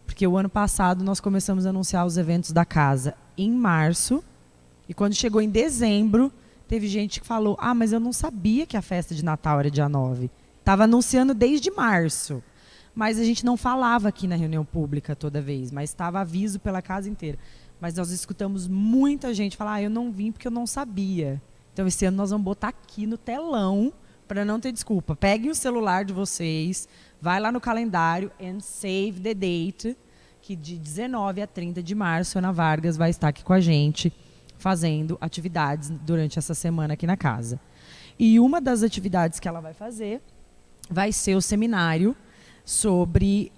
Porque o ano passado nós começamos a anunciar os eventos da casa em março, e quando chegou em dezembro, teve gente que falou, mas eu não sabia que a festa de Natal era dia 9. Estava anunciando desde março, mas a gente não falava aqui na reunião pública toda vez, mas estava aviso pela casa inteira. Mas nós escutamos muita gente falar, eu não vim porque eu não sabia. Então esse ano nós vamos botar aqui no telão, para não ter desculpa. Peguem o celular de vocês, vai lá no calendário and save the date, que de 19 a 30 de março, Ana Vargas vai estar aqui com a gente, fazendo atividades durante essa semana aqui na casa. E uma das atividades que ela vai fazer vai ser o seminário sobre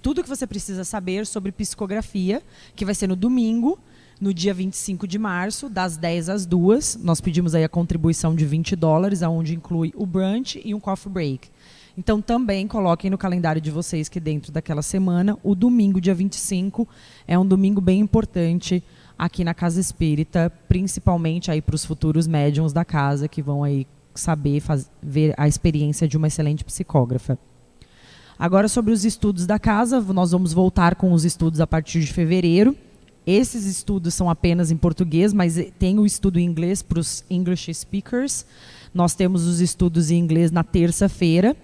tudo que você precisa saber sobre psicografia, que vai ser no domingo, no dia 25 de março, das 10 às 2. Nós pedimos aí a contribuição de $20, onde inclui o brunch e um coffee break. Então, também coloquem no calendário de vocês que dentro daquela semana, o domingo, dia 25, é um domingo bem importante aqui na Casa Espírita, principalmente aí para os futuros médiuns da casa, que vão aí saber ver a experiência de uma excelente psicógrafa. Agora, sobre os estudos da casa, nós vamos voltar com os estudos a partir de fevereiro. Esses estudos são apenas em português, mas tem o estudo em inglês para os English speakers. Nós temos os estudos em inglês na terça-feira.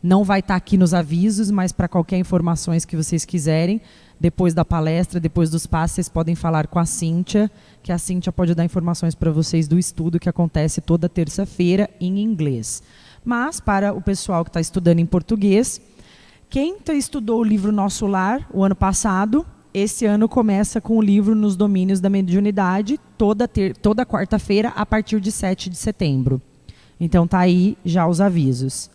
Não vai estar aqui nos avisos, mas para qualquer informações que vocês quiserem, depois da palestra, depois dos passos, vocês podem falar com a Cíntia, que a Cíntia pode dar informações para vocês do estudo que acontece toda terça-feira em inglês. Mas, para o pessoal que está estudando em português, quem estudou o livro Nosso Lar o ano passado, esse ano começa com o livro Nos Domínios da Mediunidade, toda quarta-feira, a partir de 7 de setembro. Então, está aí já os avisos.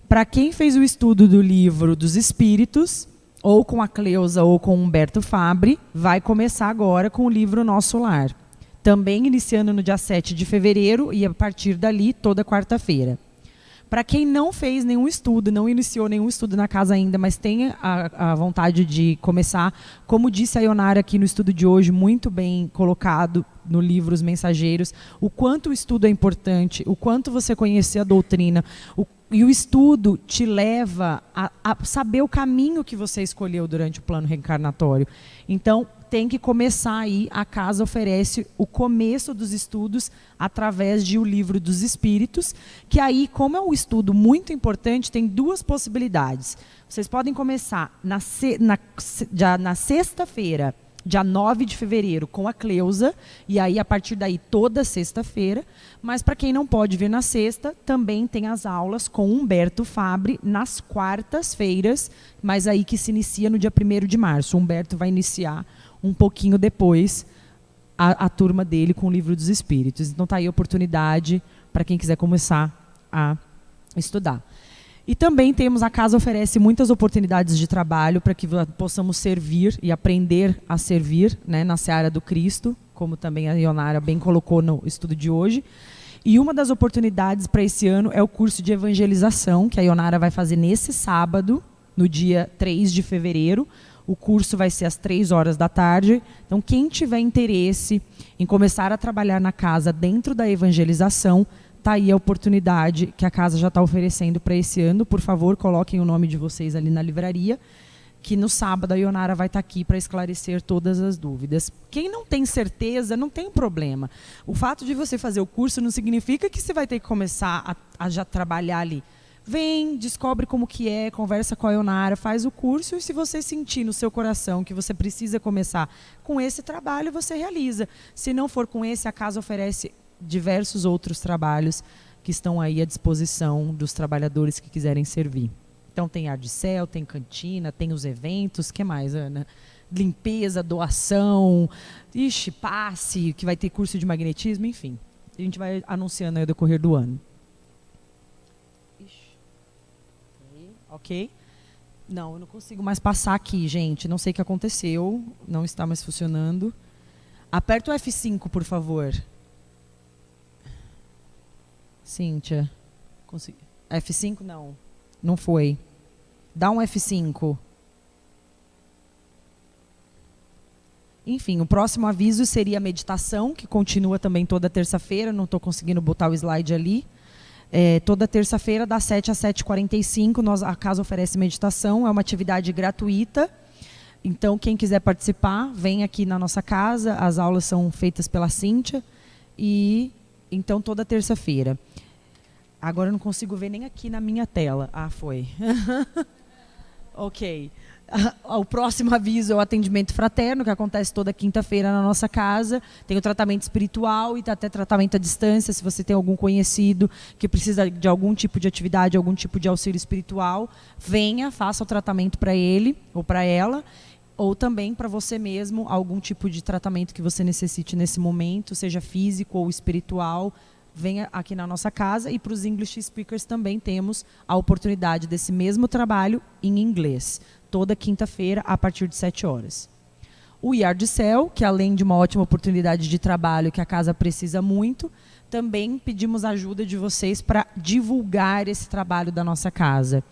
Para quem fez o estudo do livro dos Espíritos, ou com a Cleusa ou com Humberto Fabre, vai começar agora com o livro Nosso Lar. Também iniciando no dia 7 de fevereiro e a partir dali toda quarta-feira. Para quem não fez nenhum estudo, não iniciou nenhum estudo na casa ainda, mas tem a vontade de começar, como disse a Ionara aqui no estudo de hoje, muito bem colocado no livro Os Mensageiros, o quanto o estudo é importante, o quanto você conhecer a doutrina, e o estudo te leva a saber o caminho que você escolheu durante o plano reencarnatório. Então, tem que começar aí, a casa oferece o começo dos estudos através de O Livro dos Espíritos, que aí, como é um estudo muito importante, tem duas possibilidades. Vocês podem começar na sexta-feira, dia 9 de fevereiro, com a Cleusa, e aí, a partir daí, toda sexta-feira. Mas, para quem não pode vir na sexta, também tem as aulas com Humberto Fabre nas quartas-feiras, mas aí que se inicia no dia 1º de março. O Humberto vai iniciar um pouquinho depois a turma dele com o Livro dos Espíritos. Então, está aí a oportunidade para quem quiser começar a estudar. E também a casa oferece muitas oportunidades de trabalho para que possamos servir e aprender a servir, né, na seara do Cristo, como também a Ionara bem colocou no estudo de hoje. E uma das oportunidades para esse ano é o curso de evangelização, que a Ionara vai fazer nesse sábado, no dia 3 de fevereiro. O curso vai ser às 3 horas da tarde. Então, quem tiver interesse em começar a trabalhar na casa dentro da evangelização, está aí a oportunidade que a casa já está oferecendo para esse ano. Por favor, coloquem o nome de vocês ali na livraria, que no sábado a Ionara vai estar aqui para esclarecer todas as dúvidas. Quem não tem certeza, não tem problema. O fato de você fazer o curso não significa que você vai ter que começar a já trabalhar ali. Vem, descobre como que é, conversa com a Ionara, faz o curso, e se você sentir no seu coração que você precisa começar com esse trabalho, você realiza. Se não for com esse, a casa oferece diversos outros trabalhos que estão aí à disposição dos trabalhadores que quiserem servir. Então, tem Ardicel, tem cantina, tem os eventos, o que mais, Ana? Limpeza, doação, passe, que vai ter curso de magnetismo, enfim. A gente vai anunciando aí ao decorrer do ano. Ok? Não, eu não consigo mais passar aqui, gente. Não sei o que aconteceu, não está mais funcionando. Aperta o F5, por favor. Cíntia. Consegui. F5 não. Não foi. Dá um F5. Enfim, o próximo aviso seria a meditação, que continua também toda terça-feira. Não estou conseguindo botar o slide ali. Toda terça-feira, das 7 às 7h45, a casa oferece meditação. É uma atividade gratuita. Então, quem quiser participar, vem aqui na nossa casa. As aulas são feitas pela Cíntia. E então, toda terça-feira. Agora eu não consigo ver nem aqui na minha tela. Ah, foi. Ok. O próximo aviso é o atendimento fraterno, que acontece toda quinta-feira na nossa casa. Tem o tratamento espiritual e até tratamento à distância. Se você tem algum conhecido que precisa de algum tipo de atividade, algum tipo de auxílio espiritual, venha, faça o tratamento para ele ou para ela. Ou também para você mesmo, algum tipo de tratamento que você necessite nesse momento, seja físico ou espiritual, venha aqui na nossa casa. E para os English Speakers também temos a oportunidade desse mesmo trabalho em inglês, toda quinta-feira, a partir de 7 horas. O Yard Cell, que além de uma ótima oportunidade de trabalho que a casa precisa muito, também pedimos a ajuda de vocês para divulgar esse trabalho da nossa casa.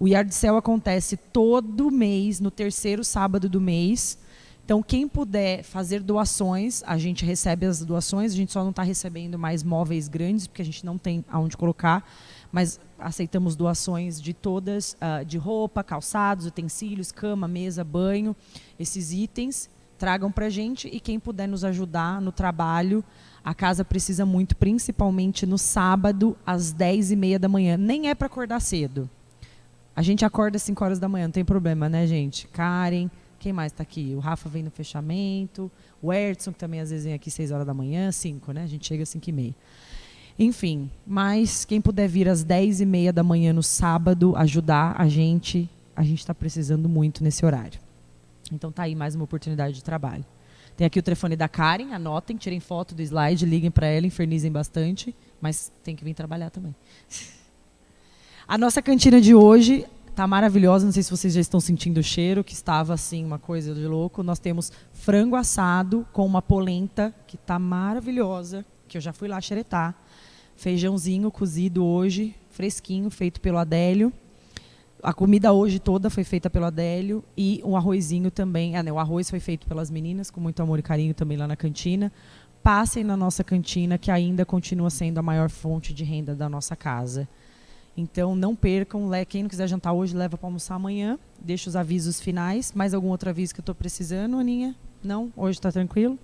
O Yard Cell acontece todo mês, no terceiro sábado do mês. Então, quem puder fazer doações, a gente recebe as doações, a gente só não está recebendo mais móveis grandes, porque a gente não tem aonde colocar, mas aceitamos doações de todas, de roupa, calçados, utensílios, cama, mesa, banho, esses itens, tragam para a gente, e quem puder nos ajudar no trabalho, a casa precisa muito, principalmente no sábado, às 10h30 da manhã. Nem é para acordar cedo. A gente acorda às 5 horas da manhã, não tem problema, né, gente? Karen, quem mais está aqui? O Rafa vem no fechamento, o Ertson, que também às vezes vem aqui 6 horas da manhã, 5, né? A gente chega às 5h30. Enfim, mas quem puder vir às 10h30 da manhã no sábado, ajudar a gente está precisando muito nesse horário. Então tá aí mais uma oportunidade de trabalho. Tem aqui o telefone da Karen, anotem, tirem foto do slide, liguem para ela, infernizem bastante, mas tem que vir trabalhar também. A nossa cantina de hoje está maravilhosa, não sei se vocês já estão sentindo o cheiro, que estava assim, uma coisa de louco. Nós temos frango assado com uma polenta, que está maravilhosa, que eu já fui lá xeretar. Feijãozinho cozido hoje, fresquinho, feito pelo Adélio. A comida hoje toda foi feita pelo Adélio, e um arrozinho também. O arroz foi feito pelas meninas, com muito amor e carinho também lá na cantina. Passem na nossa cantina, que ainda continua sendo a maior fonte de renda da nossa casa. Então, não percam. Quem não quiser jantar hoje, leva para almoçar amanhã. Deixa os avisos finais. Mais algum outro aviso que eu estou precisando, Aninha? Não? Hoje está tranquilo?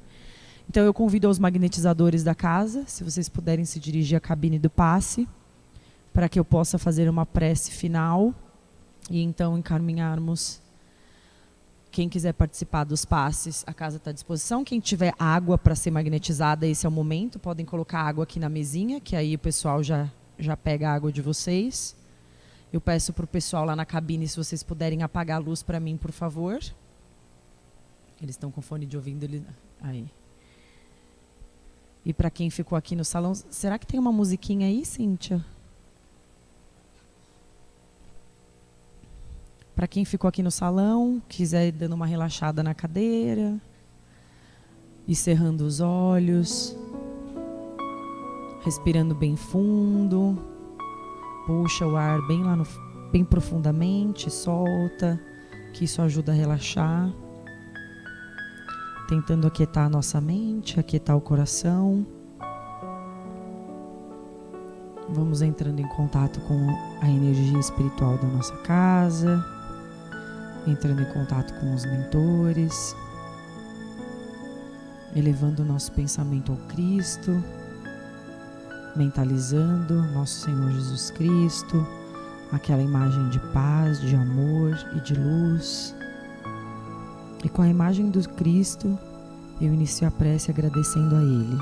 Então, eu convido os magnetizadores da casa, se vocês puderem se dirigir à cabine do passe, para que eu possa fazer uma prece final e então encaminharmos. Quem quiser participar dos passes, a casa está à disposição. Quem tiver água para ser magnetizada, esse é o momento. Podem colocar água aqui na mesinha, que aí o pessoal já pega a água de vocês. Eu peço para o pessoal lá na cabine, se vocês puderem apagar a luz para mim, por favor. Eles estão com fone de ouvido. Aí. E para quem ficou aqui no salão, será que tem uma musiquinha aí, Cíntia? Para quem ficou aqui no salão, quiser ir dando uma relaxada na cadeira, e cerrando os olhos, respirando bem fundo, puxa o ar bem profundamente, solta, que isso ajuda a relaxar. Tentando aquietar a nossa mente, aquietar o coração. Vamos entrando em contato com a energia espiritual da nossa casa, entrando em contato com os mentores, elevando o nosso pensamento ao Cristo, mentalizando nosso Senhor Jesus Cristo, aquela imagem de paz, de amor e de luz. E com a imagem do Cristo, eu inicio a prece agradecendo a Ele,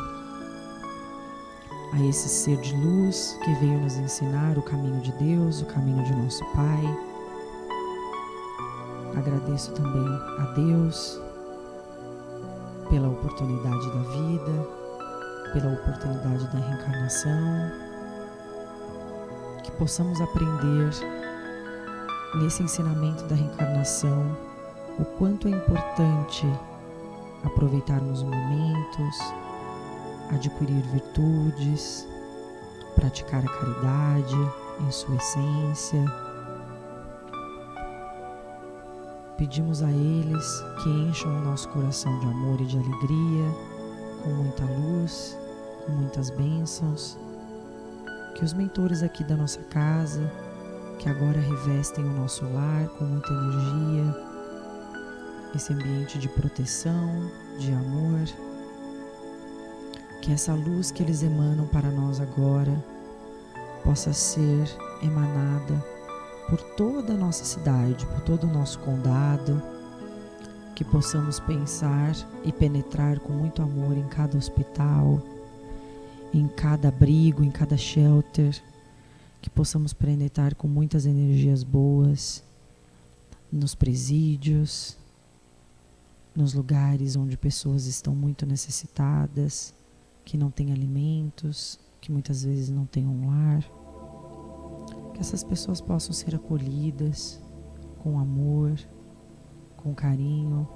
a esse ser de luz que veio nos ensinar o caminho de Deus, o caminho de nosso Pai. Agradeço também a Deus pela oportunidade da vida, pela oportunidade da reencarnação, que possamos aprender nesse ensinamento da reencarnação o quanto é importante aproveitarmos os momentos, adquirir virtudes, praticar a caridade em sua essência. Pedimos a eles que encham o nosso coração de amor e de alegria, com muita luz, com muitas bênçãos. Que os mentores aqui da nossa casa, que agora revestem o nosso lar com muita energia, esse ambiente de proteção, de amor, que essa luz que eles emanam para nós agora possa ser emanada por toda a nossa cidade, por todo o nosso condado, que possamos pensar e penetrar com muito amor em cada hospital, em cada abrigo, em cada shelter, que possamos penetrar com muitas energias boas nos presídios, nos lugares onde pessoas estão muito necessitadas, que não têm alimentos, que muitas vezes não têm um lar. Que essas pessoas possam ser acolhidas com amor, com carinho,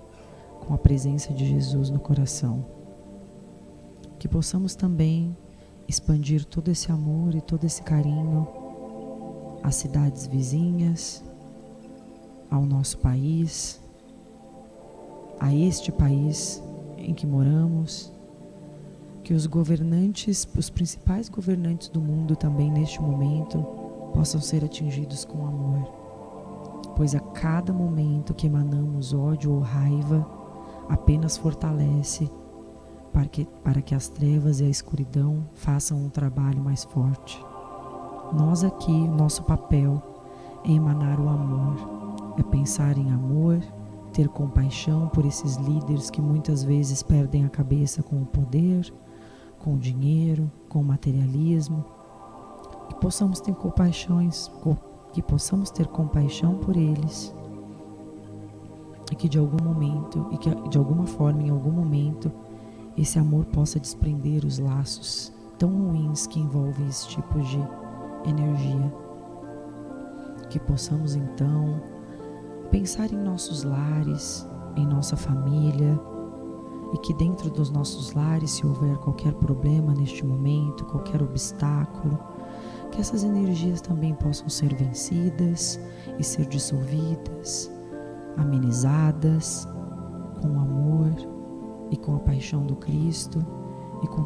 com a presença de Jesus no coração. Que possamos também expandir todo esse amor e todo esse carinho às cidades vizinhas, ao nosso país, a este país em que moramos. Que os governantes, os principais governantes do mundo também neste momento possam ser atingidos com amor, pois a cada momento que emanamos ódio ou raiva apenas fortalece para que as trevas e a escuridão façam um trabalho mais forte. Nós aqui, nosso papel é emanar o amor, é pensar em amor, ter compaixão por esses líderes que muitas vezes perdem a cabeça com o poder, com o dinheiro, com o materialismo. Que possamos ter compaixão por eles, e que de algum momento, e que de alguma forma, em algum momento, esse amor possa desprender os laços tão ruins que envolvem esse tipo de energia. Que possamos então pensar em nossos lares, em nossa família, e que dentro dos nossos lares, se houver qualquer problema neste momento, qualquer obstáculo, que essas energias também possam ser vencidas e ser dissolvidas, amenizadas com o amor e com a paixão do Cristo e com